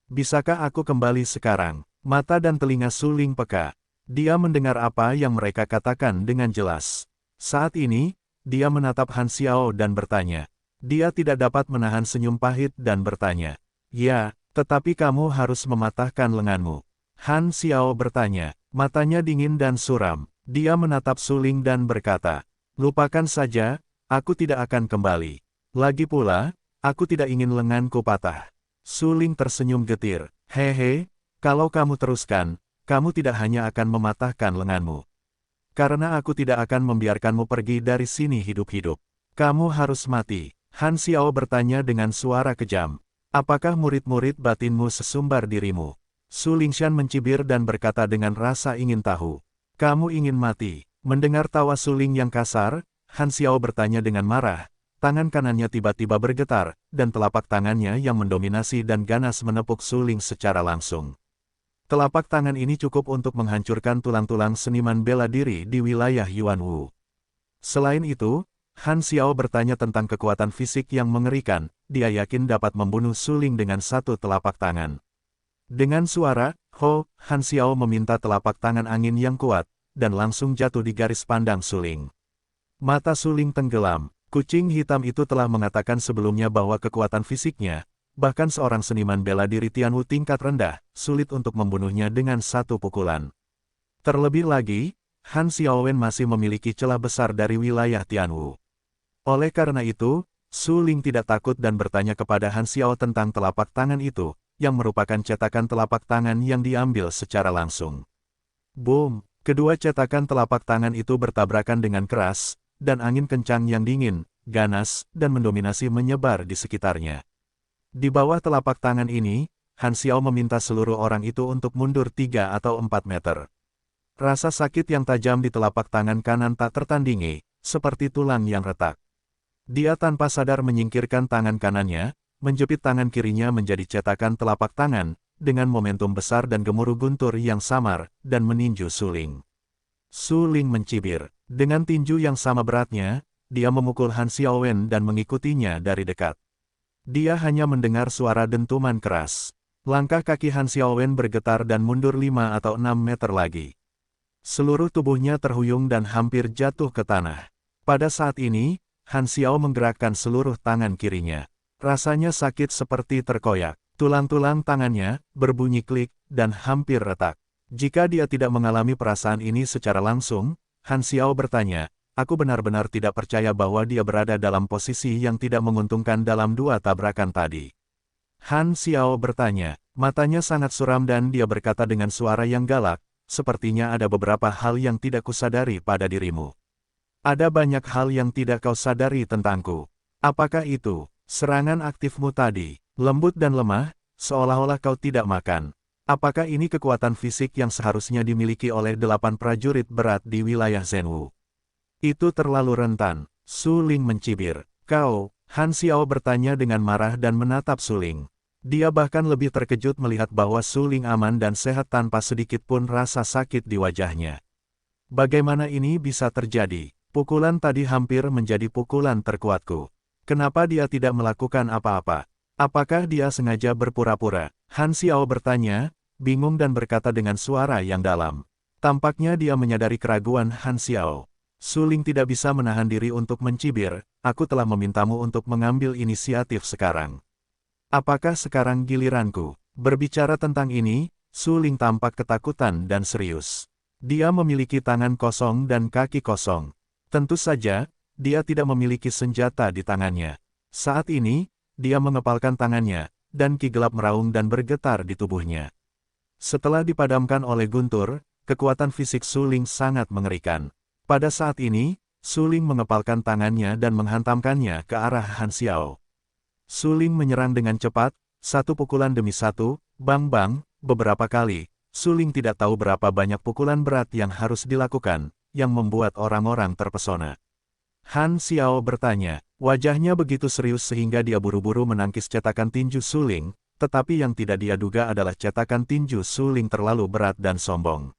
Bisakah aku kembali sekarang? Mata dan telinga Su Ling peka. Dia mendengar apa yang mereka katakan dengan jelas. Saat ini, dia menatap Han Xiao dan bertanya. Dia tidak dapat menahan senyum pahit dan bertanya. Ya, tetapi kamu harus mematahkan lenganmu. Han Xiao bertanya. Matanya dingin dan suram. Dia menatap Su Ling dan berkata. Lupakan saja, aku tidak akan kembali. Lagi pula, aku tidak ingin lenganku patah. Su Ling tersenyum getir. Hehe, kalau kamu teruskan, kamu tidak hanya akan mematahkan lenganmu. Karena aku tidak akan membiarkanmu pergi dari sini hidup-hidup. Kamu harus mati. Han Xiao bertanya dengan suara kejam. Apakah murid-murid batinmu sesumbar dirimu? Su Lingshan mencibir dan berkata dengan rasa ingin tahu. Kamu ingin mati. Mendengar tawa Su Ling yang kasar, Han Xiao bertanya dengan marah. Tangan kanannya tiba-tiba bergetar, dan telapak tangannya yang mendominasi dan ganas menepuk Su Ling secara langsung. Telapak tangan ini cukup untuk menghancurkan tulang-tulang seniman bela diri di wilayah Yuanwu. Selain itu, Han Xiao bertanya tentang kekuatan fisik yang mengerikan, dia yakin dapat membunuh Su Ling dengan satu telapak tangan. Dengan suara, Ho, Han Xiao meminta telapak tangan angin yang kuat, dan langsung jatuh di garis pandang Su Ling. Mata Su Ling tenggelam, kucing hitam itu telah mengatakan sebelumnya bahwa kekuatan fisiknya, bahkan seorang seniman bela diri Tianwu tingkat rendah, sulit untuk membunuhnya dengan satu pukulan. Terlebih lagi, Han Xiaowen masih memiliki celah besar dari wilayah Tianwu. Oleh karena itu, Su Ling tidak takut dan bertanya kepada Han Xiao tentang telapak tangan itu, yang merupakan cetakan telapak tangan yang diambil secara langsung. Boom! Kedua cetakan telapak tangan itu bertabrakan dengan keras, dan angin kencang yang dingin, ganas, dan mendominasi menyebar di sekitarnya. Di bawah telapak tangan ini, Han Xiao meminta seluruh orang itu untuk mundur 3 atau 4 meter. Rasa sakit yang tajam di telapak tangan kanan tak tertandingi, seperti tulang yang retak. Dia tanpa sadar menyingkirkan tangan kanannya, menjepit tangan kirinya menjadi cetakan telapak tangan, dengan momentum besar dan gemuruh guntur yang samar, dan meninju Su Ling. Su Ling mencibir. Dengan tinju yang sama beratnya, dia memukul Han Xiaowen dan mengikutinya dari dekat. Dia hanya mendengar suara dentuman keras. Langkah kaki Han Xiaowen bergetar dan mundur 5 atau 6 meter lagi. Seluruh tubuhnya terhuyung dan hampir jatuh ke tanah. Pada saat ini, Han Xiao menggerakkan seluruh tangan kirinya. Rasanya sakit seperti terkoyak. Tulang-tulang tangannya berbunyi klik dan hampir retak. Jika dia tidak mengalami perasaan ini secara langsung, Han Xiao bertanya, aku benar-benar tidak percaya bahwa dia berada dalam posisi yang tidak menguntungkan dalam 2 tabrakan tadi. Han Xiao bertanya, matanya sangat suram dan dia berkata dengan suara yang galak, sepertinya ada beberapa hal yang tidak kusadari pada dirimu. Ada banyak hal yang tidak kau sadari tentangku. Apakah itu? Serangan aktifmu tadi, lembut dan lemah, seolah-olah kau tidak makan. Apakah ini kekuatan fisik yang seharusnya dimiliki oleh 8 prajurit berat di wilayah Zhenwu? Itu terlalu rentan. Su Ling mencibir. Kau, Han Xiao bertanya dengan marah dan menatap Su Ling. Dia bahkan lebih terkejut melihat bahwa Su Ling aman dan sehat tanpa sedikit pun rasa sakit di wajahnya. Bagaimana ini bisa terjadi? Pukulan tadi hampir menjadi pukulan terkuatku. Kenapa dia tidak melakukan apa-apa? Apakah dia sengaja berpura-pura? Han Xiao bertanya, bingung dan berkata dengan suara yang dalam. Tampaknya dia menyadari keraguan Han Xiao. Su Ling tidak bisa menahan diri untuk mencibir, aku telah memintamu untuk mengambil inisiatif sekarang. Apakah sekarang giliranku? Berbicara tentang ini, Su Ling tampak ketakutan dan serius. Dia memiliki tangan kosong dan kaki kosong. Tentu saja, dia tidak memiliki senjata di tangannya. Saat ini, dia mengepalkan tangannya, dan ki gelap meraung dan bergetar di tubuhnya. Setelah dipadamkan oleh guntur, kekuatan fisik Su Ling sangat mengerikan. Pada saat ini, Su Ling mengepalkan tangannya dan menghantamkannya ke arah Han Xiao. Su Ling menyerang dengan cepat, satu pukulan demi satu, bang-bang, beberapa kali. Su Ling tidak tahu berapa banyak pukulan berat yang harus dilakukan, yang membuat orang-orang terpesona. Han Xiao bertanya, wajahnya begitu serius sehingga dia buru-buru menangkis cetakan tinju Su Ling, tetapi yang tidak dia duga adalah cetakan tinju Su Ling terlalu berat dan sombong.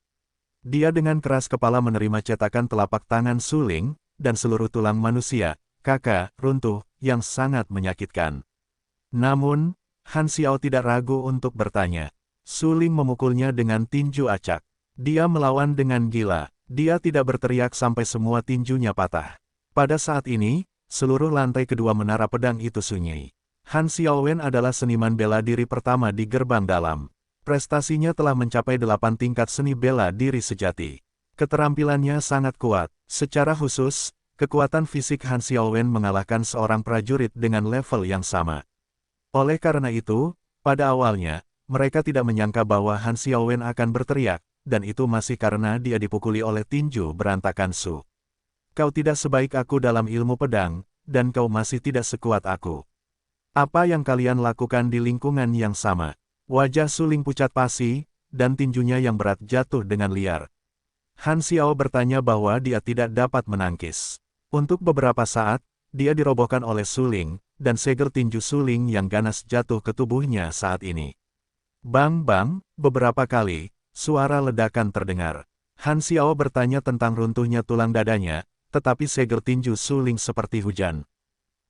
Dia dengan keras kepala menerima cetakan telapak tangan Su Ling, dan seluruh tulang manusia, kakak, runtuh, yang sangat menyakitkan. Namun, Han Xiao tidak ragu untuk bertanya. Su Ling memukulnya dengan tinju acak. Dia melawan dengan gila. Dia tidak berteriak sampai semua tinjunya patah. Pada saat ini, seluruh lantai kedua menara pedang itu sunyi. Han Xiaowen adalah seniman bela diri pertama di gerbang dalam. Prestasinya telah mencapai 8 tingkat seni bela diri sejati. Keterampilannya sangat kuat. Secara khusus, kekuatan fisik Han Xiaowen mengalahkan seorang prajurit dengan level yang sama. Oleh karena itu, pada awalnya, mereka tidak menyangka bahwa Han Xiaowen akan berteriak, dan itu masih karena dia dipukuli oleh tinju berantakan Su. Kau tidak sebaik aku dalam ilmu pedang, dan kau masih tidak sekuat aku. Apa yang kalian lakukan di lingkungan yang sama? Wajah Su Ling pucat pasi, dan tinjunya yang berat jatuh dengan liar. Han Xiao bertanya bahwa dia tidak dapat menangkis. Untuk beberapa saat, dia dirobohkan oleh Su Ling, dan segel tinju Su Ling yang ganas jatuh ke tubuhnya saat ini. Bang-bang, beberapa kali, suara ledakan terdengar. Han Xiao bertanya tentang runtuhnya tulang dadanya, tetapi segel tinju Su Ling seperti hujan.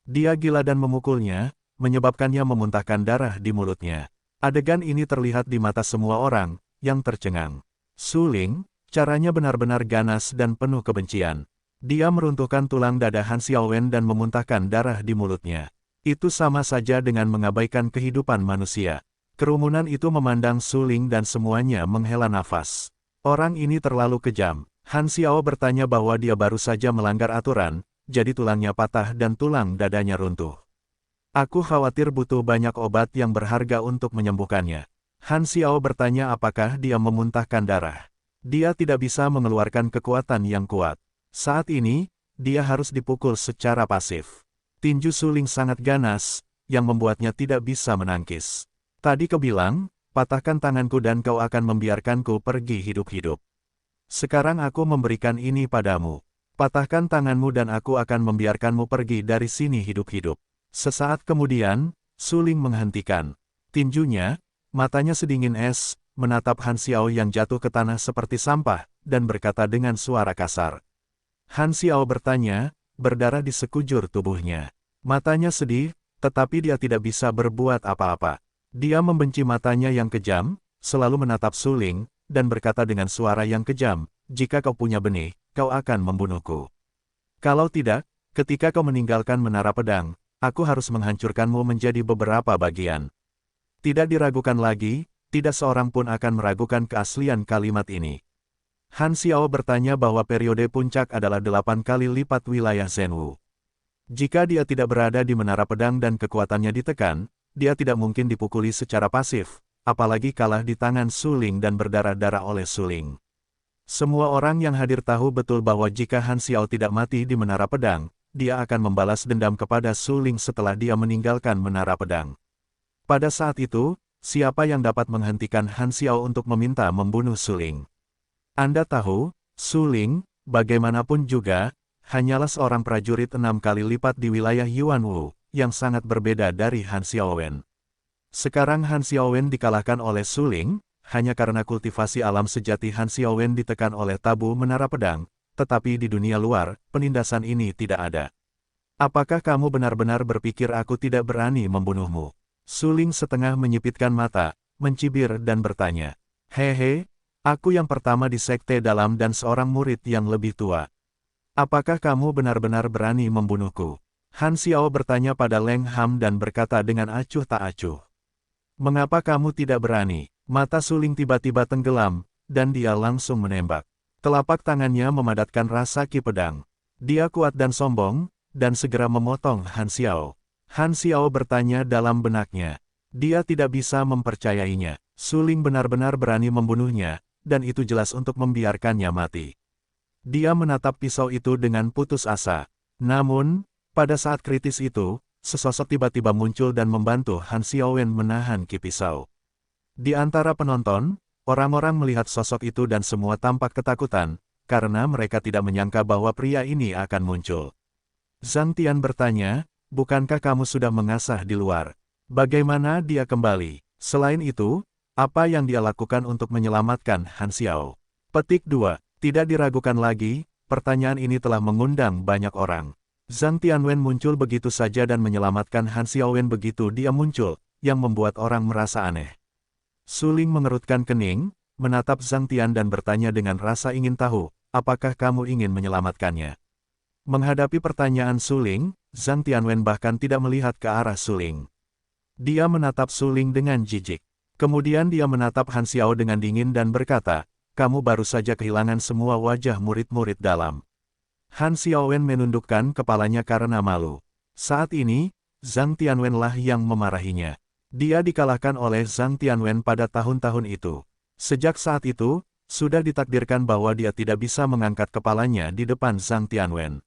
Dia gila dan memukulnya, menyebabkannya memuntahkan darah di mulutnya. Adegan ini terlihat di mata semua orang, yang tercengang. Su Ling, caranya benar-benar ganas dan penuh kebencian. Dia meruntuhkan tulang dada Han Xiaowen dan memuntahkan darah di mulutnya. Itu sama saja dengan mengabaikan kehidupan manusia. Kerumunan itu memandang Su Ling dan semuanya menghela nafas. Orang ini terlalu kejam. Han Xiao bertanya bahwa dia baru saja melanggar aturan, jadi tulangnya patah dan tulang dadanya runtuh. Aku khawatir butuh banyak obat yang berharga untuk menyembuhkannya. Han Xiao bertanya apakah dia memuntahkan darah. Dia tidak bisa mengeluarkan kekuatan yang kuat. Saat ini, dia harus dipukul secara pasif. Tinju Su Ling sangat ganas, yang membuatnya tidak bisa menangkis. Tadi kau bilang, patahkan tanganku dan kau akan membiarkanku pergi hidup-hidup. Sekarang aku memberikan ini padamu. Patahkan tanganmu dan aku akan membiarkanmu pergi dari sini hidup-hidup. Sesaat kemudian, Su Ling menghentikan tinjunya, matanya sedingin es, menatap Han Xiao yang jatuh ke tanah seperti sampah, dan berkata dengan suara kasar. Han Xiao bertanya, berdarah di sekujur tubuhnya. Matanya sedih, tetapi dia tidak bisa berbuat apa-apa. Dia membenci matanya yang kejam, selalu menatap Su Ling, dan berkata dengan suara yang kejam, jika kau punya benih, kau akan membunuhku. Kalau tidak, ketika kau meninggalkan menara pedang, aku harus menghancurkanmu menjadi beberapa bagian. Tidak diragukan lagi, tidak seorang pun akan meragukan keaslian kalimat ini. Han Xiao bertanya bahwa periode puncak adalah 8 kali lipat wilayah Zhenwu. Jika dia tidak berada di menara pedang dan kekuatannya ditekan, dia tidak mungkin dipukuli secara pasif, apalagi kalah di tangan Su Ling dan berdarah-darah oleh Su Ling. Semua orang yang hadir tahu betul bahwa jika Han Xiao tidak mati di menara pedang, dia akan membalas dendam kepada Su Ling setelah dia meninggalkan menara pedang. Pada saat itu, siapa yang dapat menghentikan Han Xiao untuk meminta membunuh Su Ling? Anda tahu, Su Ling, bagaimanapun juga, hanyalah seorang prajurit 6 kali lipat di wilayah Yuanwu, yang sangat berbeda dari Han Xiaowen. Sekarang Han Xiaowen dikalahkan oleh Su Ling, hanya karena kultivasi alam sejati Han Xiaowen ditekan oleh tabu menara pedang, tetapi di dunia luar, penindasan ini tidak ada. Apakah kamu benar-benar berpikir aku tidak berani membunuhmu? Su Ling setengah menyipitkan mata, mencibir dan bertanya, "Hehe, aku yang pertama di Sekte Dalam dan seorang murid yang lebih tua. Apakah kamu benar-benar berani membunuhku?" Han Xiao bertanya pada Leng Ham dan berkata dengan acuh tak acuh. "Mengapa kamu tidak berani?" Mata Suling tiba-tiba tenggelam, dan dia langsung menembak. Telapak tangannya memadatkan rasa ki pedang. Dia kuat dan sombong, dan segera memotong Han Xiao. Han Xiao bertanya dalam benaknya. Dia tidak bisa mempercayainya. Suling benar-benar berani membunuhnya, dan itu jelas untuk membiarkannya mati. Dia menatap pisau itu dengan putus asa. Namun, pada saat kritis itu, sesosok tiba-tiba muncul dan membantu Han Xiaowen menahan ki pisau. Di antara penonton, orang-orang melihat sosok itu dan semua tampak ketakutan, karena mereka tidak menyangka bahwa pria ini akan muncul. Zhang Tian bertanya, "Bukankah kamu sudah mengasah di luar? Bagaimana dia kembali? Selain itu, apa yang dia lakukan untuk menyelamatkan Han Xiao?" Petik 2. Tidak diragukan lagi, pertanyaan ini telah mengundang banyak orang. Zhang Tianwen muncul begitu saja dan menyelamatkan Han Xiaowen begitu dia muncul, yang membuat orang merasa aneh. Suling mengerutkan kening, menatap Zhang Tian dan bertanya dengan rasa ingin tahu, "Apakah kamu ingin menyelamatkannya?" Menghadapi pertanyaan Suling, Zhang Tianwen bahkan tidak melihat ke arah Suling. Dia menatap Suling dengan jijik. Kemudian dia menatap Han Xiao dengan dingin dan berkata, "Kamu baru saja kehilangan semua wajah murid-murid dalam." Han Xiaowen menundukkan kepalanya karena malu. Saat ini, Zhang Tianwen lah yang memarahinya. Dia dikalahkan oleh Zhang Tianwen pada tahun-tahun itu. Sejak saat itu, sudah ditakdirkan bahwa dia tidak bisa mengangkat kepalanya di depan Zhang Tianwen.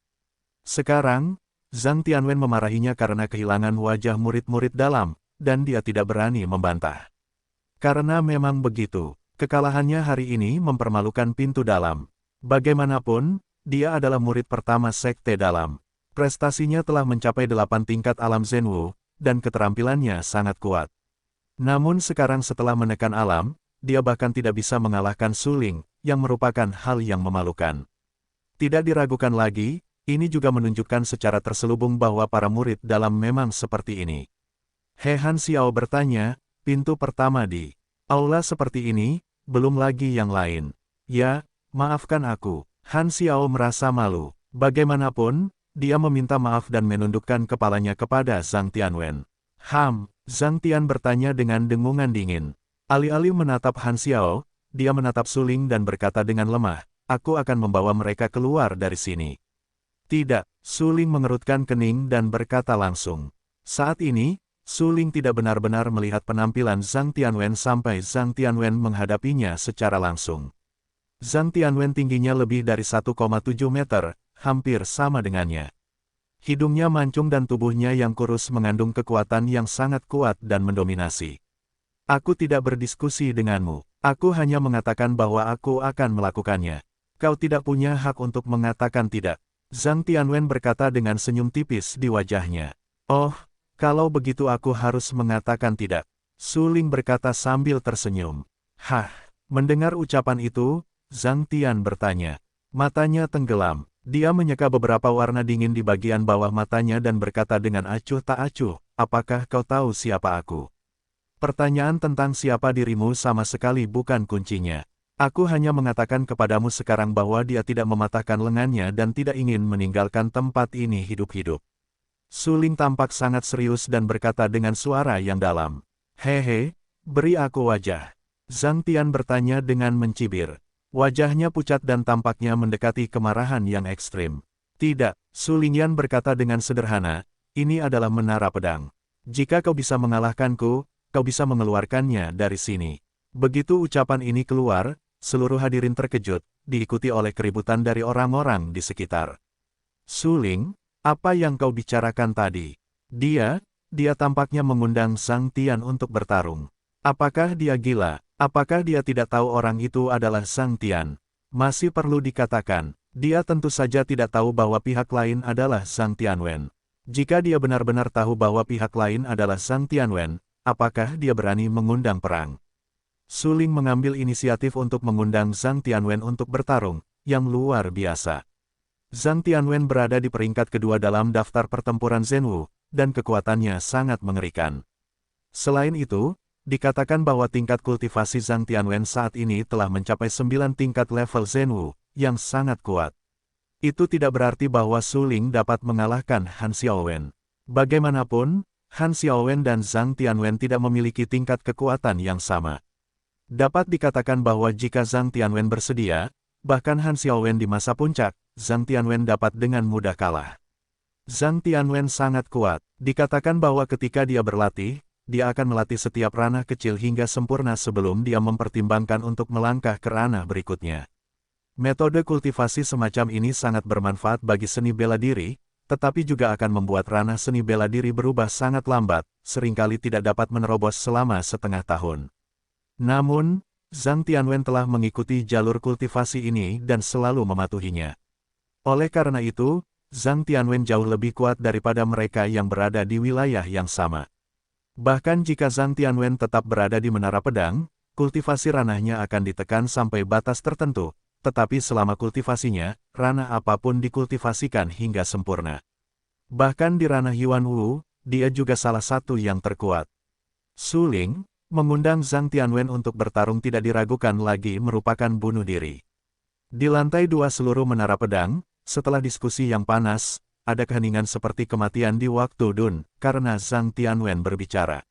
Sekarang, Zhang Tianwen memarahinya karena kehilangan wajah murid-murid dalam, dan dia tidak berani membantah. Karena memang begitu, kekalahannya hari ini mempermalukan pintu dalam. Bagaimanapun, dia adalah murid pertama Sekte Dalam. Prestasinya telah mencapai 8 tingkat alam Zhenwu, dan keterampilannya sangat kuat. Namun sekarang setelah menekan alam, dia bahkan tidak bisa mengalahkan Suling, yang merupakan hal yang memalukan. Tidak diragukan lagi, ini juga menunjukkan secara terselubung bahwa para murid dalam memang seperti ini. He Han Xiao bertanya, "Pintu pertama di aula seperti ini, belum lagi yang lain." "Ya, maafkan aku." Han Xiao merasa malu. Bagaimanapun, dia meminta maaf dan menundukkan kepalanya kepada Zhang Tianwen. Zhang Tian bertanya dengan dengungan dingin. Alih-alih menatap Han Xiao, dia menatap Suling dan berkata dengan lemah, "Aku akan membawa mereka keluar dari sini." "Tidak," Suling mengerutkan kening dan berkata langsung. Saat ini, Suling tidak benar-benar melihat penampilan Zhang Tianwen sampai Zhang Tianwen menghadapinya secara langsung. Zhang Tianwen tingginya lebih dari 1,7 meter, hampir sama dengannya. Hidungnya mancung dan tubuhnya yang kurus mengandung kekuatan yang sangat kuat dan mendominasi. "Aku tidak berdiskusi denganmu. Aku hanya mengatakan bahwa aku akan melakukannya. Kau tidak punya hak untuk mengatakan tidak." Zhang Tianwen berkata dengan senyum tipis di wajahnya. "Oh, kalau begitu aku harus mengatakan tidak." Suling berkata sambil tersenyum. "Hah?" Mendengar ucapan itu, Zhang Tian bertanya. Matanya tenggelam. Dia menyeka beberapa warna dingin di bagian bawah matanya dan berkata dengan acuh tak acuh, "Apakah kau tahu siapa aku?" Pertanyaan tentang siapa dirimu sama sekali bukan kuncinya. Aku hanya mengatakan kepadamu sekarang bahwa dia tidak mematahkan lengannya dan tidak ingin meninggalkan tempat ini hidup-hidup. Suling tampak sangat serius dan berkata dengan suara yang dalam. "Hehe, beri aku wajah." Zhang Tian bertanya dengan mencibir. Wajahnya pucat dan tampaknya mendekati kemarahan yang ekstrim. "Tidak," Suling Yan berkata dengan sederhana, "ini adalah menara pedang. Jika kau bisa mengalahkanku, kau bisa mengeluarkannya dari sini." Begitu ucapan ini keluar, seluruh hadirin terkejut, diikuti oleh keributan dari orang-orang di sekitar. "Suling, apa yang kau bicarakan tadi?" Dia tampaknya mengundang Zhang Tian untuk bertarung. Apakah dia gila? Apakah dia tidak tahu orang itu adalah Zhang Tian? Masih perlu dikatakan, dia tentu saja tidak tahu bahwa pihak lain adalah Zhang Tianwen. Jika dia benar-benar tahu bahwa pihak lain adalah Zhang Tianwen, apakah dia berani mengundang perang? Suling mengambil inisiatif untuk mengundang Zhang Tianwen untuk bertarung, yang luar biasa. Zhang Tianwen berada di peringkat kedua dalam daftar pertempuran Zhenwu, dan kekuatannya sangat mengerikan. Selain itu, dikatakan bahwa tingkat kultivasi Zhang Tianwen saat ini telah mencapai 9 tingkat level Zhenwu, yang sangat kuat. Itu tidak berarti bahwa Su Ling dapat mengalahkan Han Xiaowen. Bagaimanapun, Han Xiaowen dan Zhang Tianwen tidak memiliki tingkat kekuatan yang sama. Dapat dikatakan bahwa jika Zhang Tianwen bersedia, bahkan Han Xiaowen di masa puncak, Zhang Tianwen dapat dengan mudah kalah. Zhang Tianwen sangat kuat. Dikatakan bahwa ketika dia berlatih, dia akan melatih setiap ranah kecil hingga sempurna sebelum dia mempertimbangkan untuk melangkah ke ranah berikutnya. Metode kultivasi semacam ini sangat bermanfaat bagi seni bela diri, tetapi juga akan membuat ranah seni bela diri berubah sangat lambat, seringkali tidak dapat menerobos selama setengah tahun. Namun, Zhang Tianwen telah mengikuti jalur kultivasi ini dan selalu mematuhinya. Oleh karena itu, Zhang Tianwen jauh lebih kuat daripada mereka yang berada di wilayah yang sama. Bahkan jika Zhang Tianwen tetap berada di Menara Pedang, kultivasi ranahnya akan ditekan sampai batas tertentu, tetapi selama kultivasinya, ranah apapun dikultivasikan hingga sempurna. Bahkan di ranah Yuan Wu, dia juga salah satu yang terkuat. Su Ling mengundang Zhang Tianwen untuk bertarung tidak diragukan lagi merupakan bunuh diri. Di lantai 2 seluruh Menara Pedang, setelah diskusi yang panas, ada keheningan seperti kematian di waktu Dun, karena Zhang Tianwen berbicara.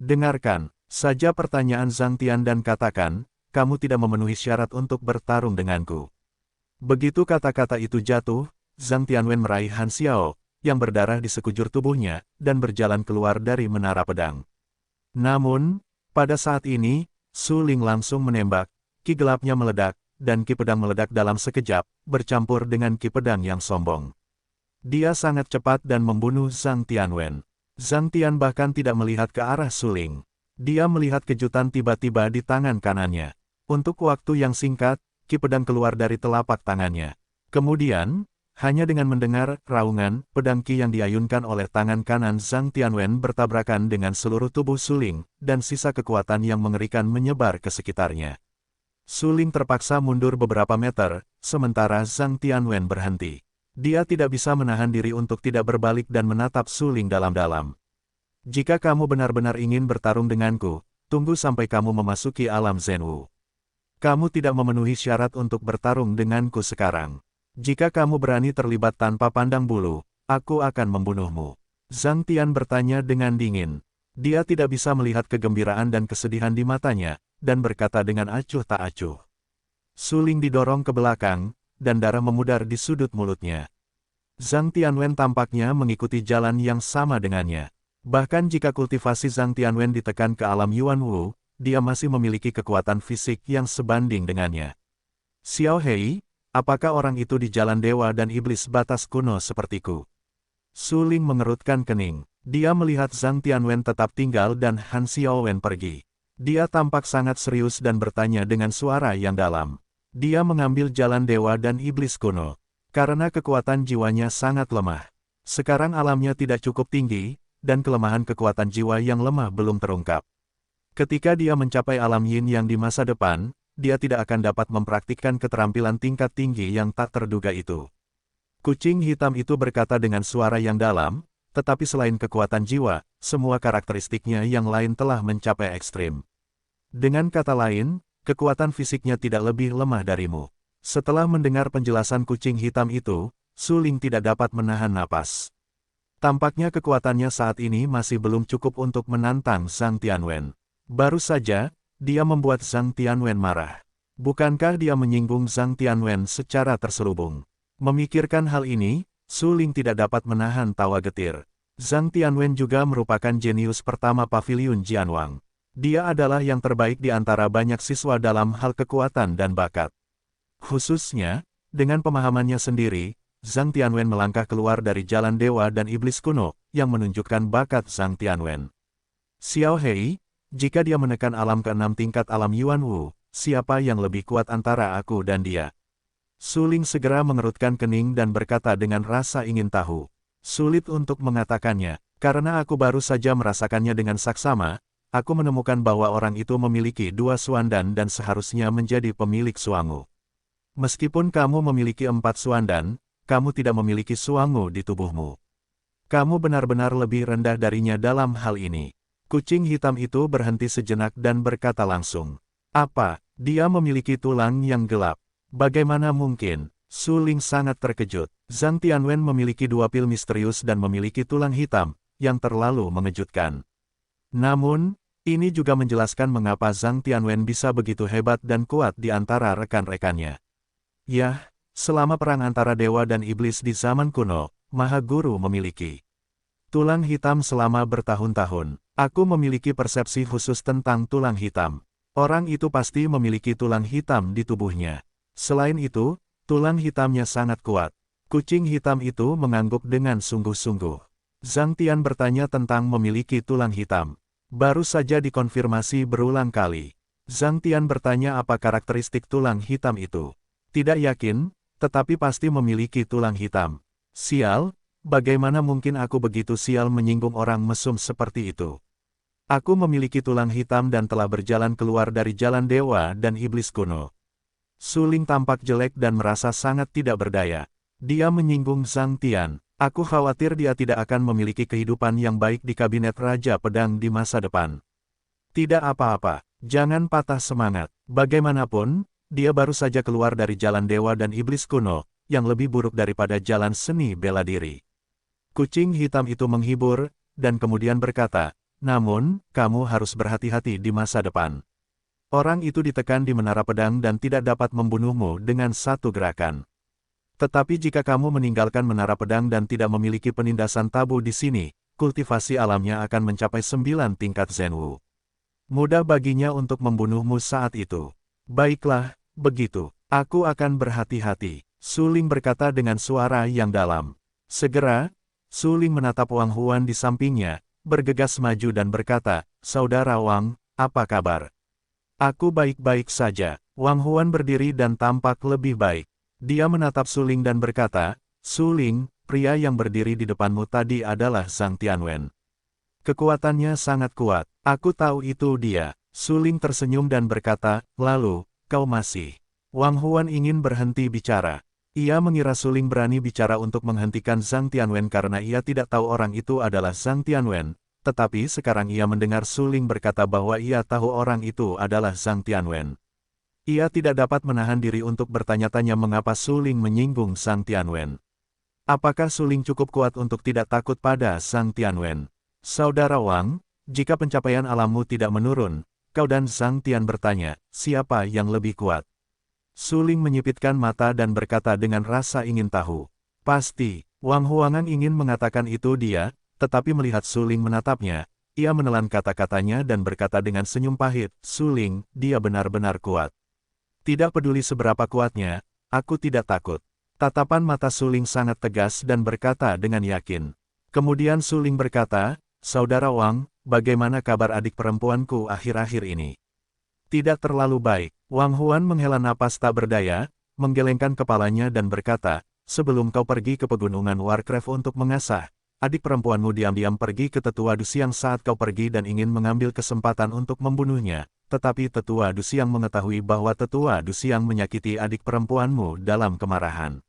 Dengarkan saja pertanyaan Zhang Tian dan katakan, kamu tidak memenuhi syarat untuk bertarung denganku. Begitu kata-kata itu jatuh, Zhang Tianwen meraih Han Xiao, yang berdarah di sekujur tubuhnya, dan berjalan keluar dari Menara Pedang. Namun, pada saat ini, Su Ling langsung menembak, ki gelapnya meledak, dan ki pedang meledak dalam sekejap, bercampur dengan ki pedang yang sombong. Dia sangat cepat dan membunuh Zhang Tianwen. Zhang Tian bahkan tidak melihat ke arah Su Ling. Dia melihat kejutan tiba-tiba di tangan kanannya. Untuk waktu yang singkat, ki pedang keluar dari telapak tangannya. Kemudian, hanya dengan mendengar raungan, pedang ki yang diayunkan oleh tangan kanan Zhang Tianwen bertabrakan dengan seluruh tubuh Su Ling, dan sisa kekuatan yang mengerikan menyebar ke sekitarnya. Su Ling terpaksa mundur beberapa meter, sementara Zhang Tianwen berhenti. Dia tidak bisa menahan diri untuk tidak berbalik dan menatap Su Ling dalam-dalam. Jika kamu benar-benar ingin bertarung denganku, tunggu sampai kamu memasuki alam Zhenwu. Kamu tidak memenuhi syarat untuk bertarung denganku sekarang. Jika kamu berani terlibat tanpa pandang bulu, aku akan membunuhmu. Zhang Tian bertanya dengan dingin. Dia tidak bisa melihat kegembiraan dan kesedihan di matanya, dan berkata dengan acuh tak acuh. Su Ling didorong ke belakang, dan darah memudar di sudut mulutnya. Zhang Tianwen tampaknya mengikuti jalan yang sama dengannya. Bahkan jika kultivasi Zhang Tianwen ditekan ke alam Yuan Wu, dia masih memiliki kekuatan fisik yang sebanding dengannya. Xiao Hei, apakah orang itu di jalan dewa dan iblis batas kuno sepertiku? Su Ling mengerutkan kening. Dia melihat Zhang Tianwen tetap tinggal dan Han Xiaowen pergi. Dia tampak sangat serius dan bertanya dengan suara yang dalam. Dia mengambil jalan dewa dan iblis kuno. Karena kekuatan jiwanya sangat lemah. Sekarang alamnya tidak cukup tinggi, dan kelemahan kekuatan jiwa yang lemah belum terungkap. Ketika dia mencapai alam yin yang di masa depan, dia tidak akan dapat mempraktikkan keterampilan tingkat tinggi yang tak terduga itu. Kucing hitam itu berkata dengan suara yang dalam, tetapi selain kekuatan jiwa, semua karakteristiknya yang lain telah mencapai ekstrim. Dengan kata lain, kekuatan fisiknya tidak lebih lemah darimu. Setelah mendengar penjelasan kucing hitam itu, Su Ling tidak dapat menahan napas. Tampaknya kekuatannya saat ini masih belum cukup untuk menantang Zhang Tianwen. Baru saja, dia membuat Zhang Tianwen marah. Bukankah dia menyinggung Zhang Tianwen secara terselubung? Memikirkan hal ini, Su Ling tidak dapat menahan tawa getir. Zhang Tianwen juga merupakan jenius pertama Paviliun Jianwang. Dia adalah yang terbaik di antara banyak siswa dalam hal kekuatan dan bakat. Khususnya, dengan pemahamannya sendiri, Zhang Tianwen melangkah keluar dari jalan dewa dan iblis kuno, yang menunjukkan bakat Zhang Tianwen. Xiao Hei, jika dia menekan alam ke-6 tingkat alam Yuan Wu, siapa yang lebih kuat antara aku dan dia? Su Ling segera mengerutkan kening dan berkata dengan rasa ingin tahu. Sulit untuk mengatakannya, karena aku baru saja merasakannya dengan saksama, aku menemukan bahwa orang itu memiliki 2 suandan dan seharusnya menjadi pemilik suangu. Meskipun kamu memiliki 4 suandan, kamu tidak memiliki suangu di tubuhmu. Kamu benar-benar lebih rendah darinya dalam hal ini. Kucing hitam itu berhenti sejenak dan berkata langsung. Apa, dia memiliki tulang yang gelap? Bagaimana mungkin? Su Ling sangat terkejut. Zhang Tianwen memiliki dua pil misterius dan memiliki tulang hitam, yang terlalu mengejutkan. Namun, ini juga menjelaskan mengapa Zhang Tianwen bisa begitu hebat dan kuat di antara rekan-rekannya. Yah, selama perang antara dewa dan iblis di zaman kuno, Maha Guru memiliki tulang hitam selama bertahun-tahun. Aku memiliki persepsi khusus tentang tulang hitam. Orang itu pasti memiliki tulang hitam di tubuhnya. Selain itu, tulang hitamnya sangat kuat. Kucing hitam itu mengangguk dengan sungguh-sungguh. Zhang Tian bertanya tentang memiliki tulang hitam. Baru saja dikonfirmasi berulang kali. Zhang Tian bertanya apa karakteristik tulang hitam itu. Tidak yakin, tetapi pasti memiliki tulang hitam. Sial, bagaimana mungkin aku begitu sial menyinggung orang mesum seperti itu? Aku memiliki tulang hitam dan telah berjalan keluar dari jalan dewa dan iblis kuno. Su Ling tampak jelek dan merasa sangat tidak berdaya. Dia menyinggung Zhang Tian. Aku khawatir dia tidak akan memiliki kehidupan yang baik di kabinet Raja Pedang di masa depan. Tidak apa-apa, jangan patah semangat. Bagaimanapun, dia baru saja keluar dari jalan dewa dan iblis kuno, yang lebih buruk daripada jalan seni bela diri. Kucing hitam itu menghibur, dan kemudian berkata, namun, kamu harus berhati-hati di masa depan. Orang itu ditekan di menara pedang dan tidak dapat membunuhmu dengan satu gerakan. Tetapi jika kamu meninggalkan menara pedang dan tidak memiliki penindasan tabu di sini, kultivasi alamnya akan mencapai 9 tingkat Zenwu. Mudah baginya untuk membunuhmu saat itu. Baiklah, begitu. Aku akan berhati-hati. Su Ling berkata dengan suara yang dalam. Segera, Su Ling menatap Wang Huan di sampingnya, bergegas maju dan berkata, Saudara Wang, apa kabar? Aku baik-baik saja. Wang Huan berdiri dan tampak lebih baik. Dia menatap Su Ling dan berkata, Su Ling, pria yang berdiri di depanmu tadi adalah Zhang Tianwen. Kekuatannya sangat kuat. Aku tahu itu dia. Su Ling tersenyum dan berkata, lalu, kau masih. Wang Huan ingin berhenti bicara. Ia mengira Su Ling berani bicara untuk menghentikan Zhang Tianwen karena ia tidak tahu orang itu adalah Zhang Tianwen. Tetapi sekarang ia mendengar Su Ling berkata bahwa ia tahu orang itu adalah Zhang Tianwen. Ia tidak dapat menahan diri untuk bertanya-tanya mengapa Su Ling menyinggung Zhang Tianwen. Apakah Su Ling cukup kuat untuk tidak takut pada Zhang Tianwen? Saudara Wang, jika pencapaian alammu tidak menurun, kau dan Zhang Tian bertanya, siapa yang lebih kuat? Su Ling menyipitkan mata dan berkata dengan rasa ingin tahu. Pasti, Wang Huangan ingin mengatakan itu dia, tetapi melihat Su Ling menatapnya, ia menelan kata-katanya dan berkata dengan senyum pahit, Su Ling, dia benar-benar kuat. Tidak peduli seberapa kuatnya, aku tidak takut. Tatapan mata Su Ling sangat tegas dan berkata dengan yakin. Kemudian Su Ling berkata, Saudara Wang, bagaimana kabar adik perempuanku akhir-akhir ini? Tidak terlalu baik. Wang Huan menghela napas tak berdaya, menggelengkan kepalanya dan berkata, sebelum kau pergi ke pegunungan Warcraft untuk mengasah, adik perempuanmu diam-diam pergi ke Tetua Dusiang saat kau pergi dan ingin mengambil kesempatan untuk membunuhnya, tetapi Tetua Dusiang mengetahui bahwa Tetua Dusiang menyakiti adik perempuanmu dalam kemarahan.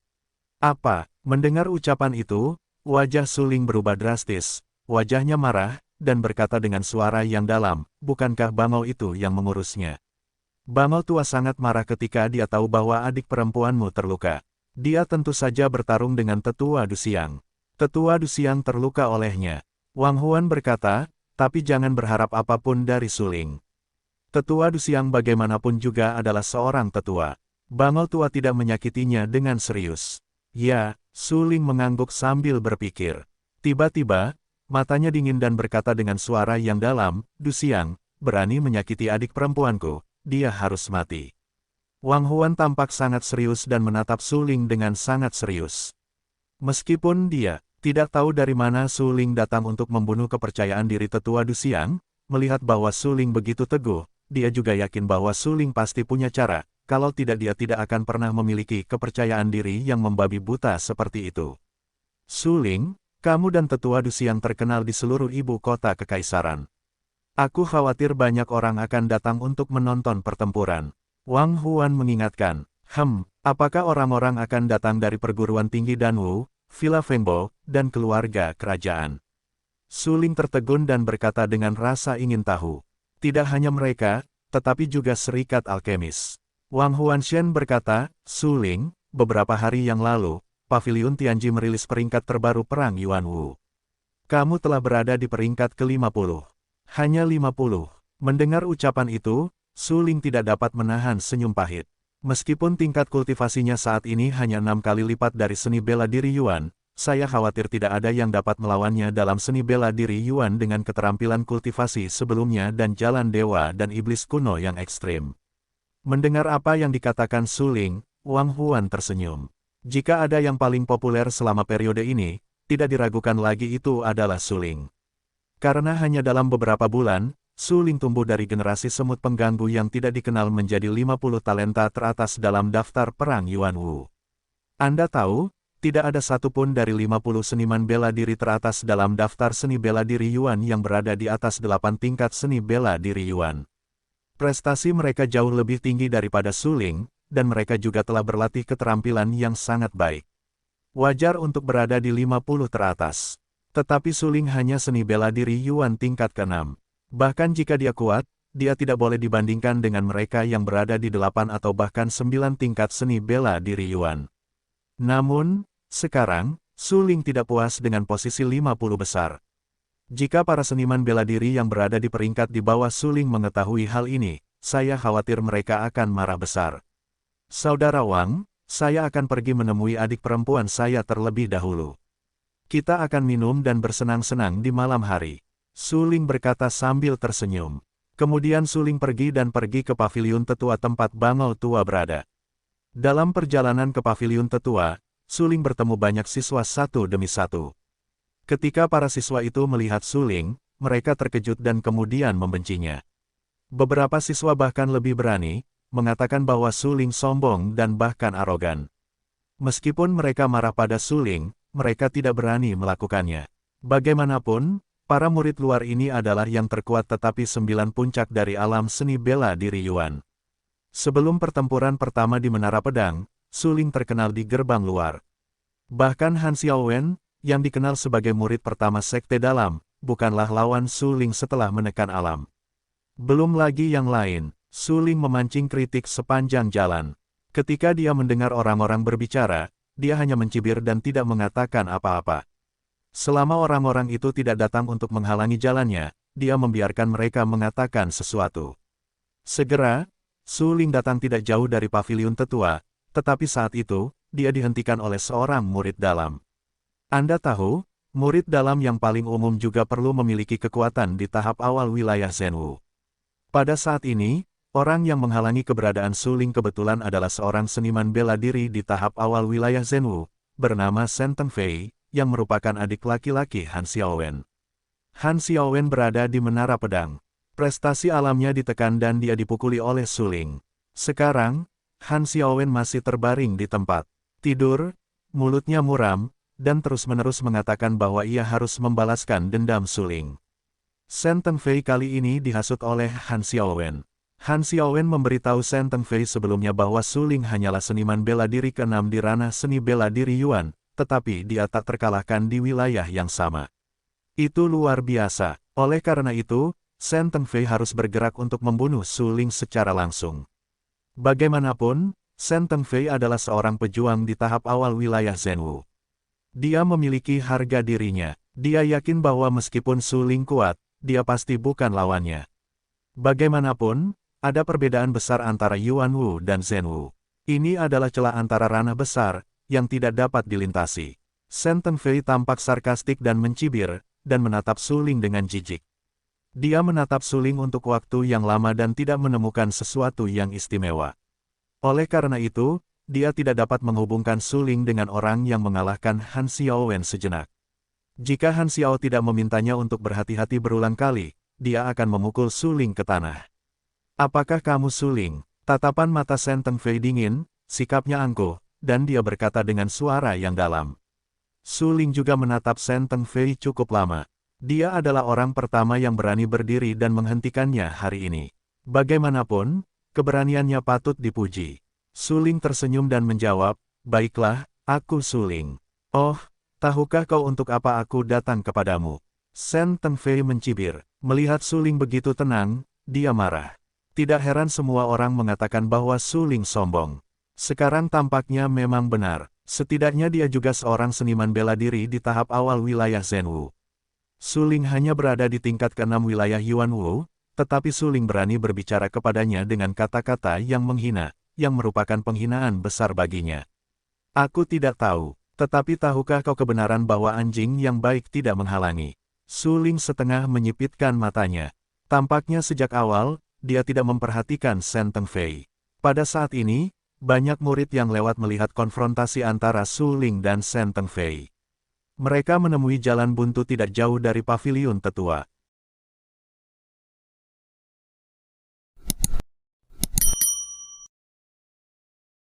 Apa? Mendengar ucapan itu, wajah Su Ling berubah drastis, wajahnya marah, dan berkata dengan suara yang dalam, bukankah bangau itu yang mengurusnya? Bangau tua sangat marah ketika dia tahu bahwa adik perempuanmu terluka. Dia tentu saja bertarung dengan Tetua Dusiang. Tetua Dusiang terluka olehnya. Wang Huan berkata, tapi jangan berharap apapun dari Su Ling. Tetua Dusiang bagaimanapun juga adalah seorang tetua. Bangau tua tidak menyakitinya dengan serius. Ya, Su Ling mengangguk sambil berpikir. Tiba-tiba, matanya dingin dan berkata dengan suara yang dalam, Dusiang, berani menyakiti adik perempuanku, dia harus mati. Wang Huan tampak sangat serius dan menatap Su Ling dengan sangat serius. Meskipun dia tidak tahu dari mana Su Ling datang untuk membunuh kepercayaan diri Tetua Dusiang, melihat bahwa Su Ling begitu teguh, dia juga yakin bahwa Su Ling pasti punya cara, kalau tidak dia tidak akan pernah memiliki kepercayaan diri yang membabi buta seperti itu. Su Ling, kamu dan Tetua Dusiang terkenal di seluruh ibu kota kekaisaran. Aku khawatir banyak orang akan datang untuk menonton pertempuran. Wang Huan mengingatkan, apakah orang-orang akan datang dari perguruan tinggi Danwu, Villa Fengbo, dan keluarga kerajaan? Suling tertegun dan berkata dengan rasa ingin tahu. Tidak hanya mereka, tetapi juga serikat alkemis. Wang Huanshen berkata, Suling, beberapa hari yang lalu, Paviliun Tianji merilis peringkat terbaru Perang Yuan Wu. Kamu telah berada di peringkat ke-50. Hanya 50. Mendengar ucapan itu, Suling tidak dapat menahan senyum pahit. Meskipun tingkat kultivasinya saat ini hanya 6 kali lipat dari seni bela diri Yuan, saya khawatir tidak ada yang dapat melawannya dalam seni bela diri Yuan dengan keterampilan kultivasi sebelumnya dan jalan dewa dan iblis kuno yang ekstrim. Mendengar apa yang dikatakan Suling, Wang Huan tersenyum. Jika ada yang paling populer selama periode ini, tidak diragukan lagi itu adalah Suling. Karena hanya dalam beberapa bulan, Suling tumbuh dari generasi semut pengganggu yang tidak dikenal menjadi 50 talenta teratas dalam daftar perang Yuan Wu. Anda tahu, tidak ada satupun dari 50 seniman bela diri teratas dalam daftar seni bela diri Yuan yang berada di atas 8 tingkat seni bela diri Yuan. Prestasi mereka jauh lebih tinggi daripada Suling, dan mereka juga telah berlatih keterampilan yang sangat baik. Wajar untuk berada di 50 teratas. Tetapi Suling hanya seni bela diri Yuan tingkat ke-6. Bahkan jika dia kuat, dia tidak boleh dibandingkan dengan mereka yang berada di 8 atau bahkan 9 tingkat seni bela diri Yuan. Namun, sekarang, Suling tidak puas dengan posisi 50 besar. Jika para seniman bela diri yang berada di peringkat di bawah Suling mengetahui hal ini, saya khawatir mereka akan marah besar. Saudara Wang, saya akan pergi menemui adik perempuan saya terlebih dahulu. Kita akan minum dan bersenang-senang di malam hari. Suling berkata sambil tersenyum. Kemudian Suling pergi ke paviliun tetua tempat Bangau tua berada. Dalam perjalanan ke paviliun tetua, Suling bertemu banyak siswa satu demi satu. Ketika para siswa itu melihat Suling, mereka terkejut dan kemudian membencinya. Beberapa siswa bahkan lebih berani, mengatakan bahwa Suling sombong dan bahkan arogan. Meskipun mereka marah pada Suling, mereka tidak berani melakukannya. Bagaimanapun, para murid luar ini adalah yang terkuat tetapi 9 puncak dari alam seni bela diri Yuan. Sebelum pertempuran pertama di Menara Pedang, Suling terkenal di gerbang luar. Bahkan Han Xiaowen, yang dikenal sebagai murid pertama Sekte Dalam, bukanlah lawan Suling setelah menekan alam. Belum lagi yang lain, Suling memancing kritik sepanjang jalan. Ketika dia mendengar orang-orang berbicara, dia hanya mencibir dan tidak mengatakan apa-apa. Selama orang-orang itu tidak datang untuk menghalangi jalannya, dia membiarkan mereka mengatakan sesuatu. Segera, Suling datang tidak jauh dari paviliun tetua, tetapi saat itu, dia dihentikan oleh seorang murid dalam. Anda tahu, murid dalam yang paling umum juga perlu memiliki kekuatan di tahap awal wilayah Zhenwu. Pada saat ini, orang yang menghalangi keberadaan Suling kebetulan adalah seorang seniman bela diri di tahap awal wilayah Zhenwu, bernama Shen Tengfei, yang merupakan adik laki-laki Han Xiaowen. Han Xiaowen berada di Menara Pedang. Prestasi alamnya ditekan dan dia dipukuli oleh Suling. Sekarang, Han Xiaowen masih terbaring di tempat tidur, mulutnya muram, dan terus-menerus mengatakan bahwa ia harus membalaskan dendam Suling. Shen Tengfei kali ini dihasut oleh Han Xiaowen. Han Xiaowen memberitahu Shen Tengfei sebelumnya bahwa Suling hanyalah seniman bela diri ke-6 di ranah seni bela diri Yuan, tetapi dia tak terkalahkan di wilayah yang sama. Itu luar biasa. Oleh karena itu, Shen Tengfei harus bergerak untuk membunuh Suling secara langsung. Bagaimanapun, Shen Tengfei adalah seorang pejuang di tahap awal wilayah Zhenwu. Dia memiliki harga dirinya. Dia yakin bahwa meskipun Suling kuat, dia pasti bukan lawannya. Bagaimanapun, ada perbedaan besar antara Yuan Wu dan Zhenwu. Ini adalah celah antara ranah besar, yang tidak dapat dilintasi. Shen Tengfei tampak sarkastik dan mencibir, dan menatap Suling dengan jijik. Dia menatap Suling untuk waktu yang lama dan tidak menemukan sesuatu yang istimewa. Oleh karena itu, dia tidak dapat menghubungkan Suling dengan orang yang mengalahkan Han Xiaowen sejenak. Jika Han Xiao tidak memintanya untuk berhati-hati berulang kali, dia akan memukul Suling ke tanah. Apakah kamu Suling? Tatapan mata Shen Tengfei dingin, sikapnya angkuh, dan dia berkata dengan suara yang dalam. Suling juga menatap Shen Tengfei cukup lama. Dia adalah orang pertama yang berani berdiri dan menghentikannya hari ini. Bagaimanapun, keberaniannya patut dipuji. Suling tersenyum dan menjawab, "Baiklah, aku Suling." "Oh, tahukah kau untuk apa aku datang kepadamu?" Shen Tengfei mencibir. Melihat Su Ling begitu tenang, dia marah. Tidak heran semua orang mengatakan bahwa Su Ling sombong. Sekarang tampaknya memang benar. Setidaknya dia juga seorang seniman bela diri di tahap awal wilayah Zhenwu. Su Ling hanya berada di tingkat ke-6 wilayah Yuanwu, tetapi Su Ling berani berbicara kepadanya dengan kata-kata yang menghina, yang merupakan penghinaan besar baginya. Aku tidak tahu, tetapi tahukah kau kebenaran bahwa anjing yang baik tidak menghalangi? Su Ling setengah menyipitkan matanya. Tampaknya sejak awal, dia tidak memperhatikan Shen Tengfei. Pada saat ini, banyak murid yang lewat melihat konfrontasi antara Su Ling dan Shen Tengfei. Mereka menemui jalan buntu tidak jauh dari paviliun tetua.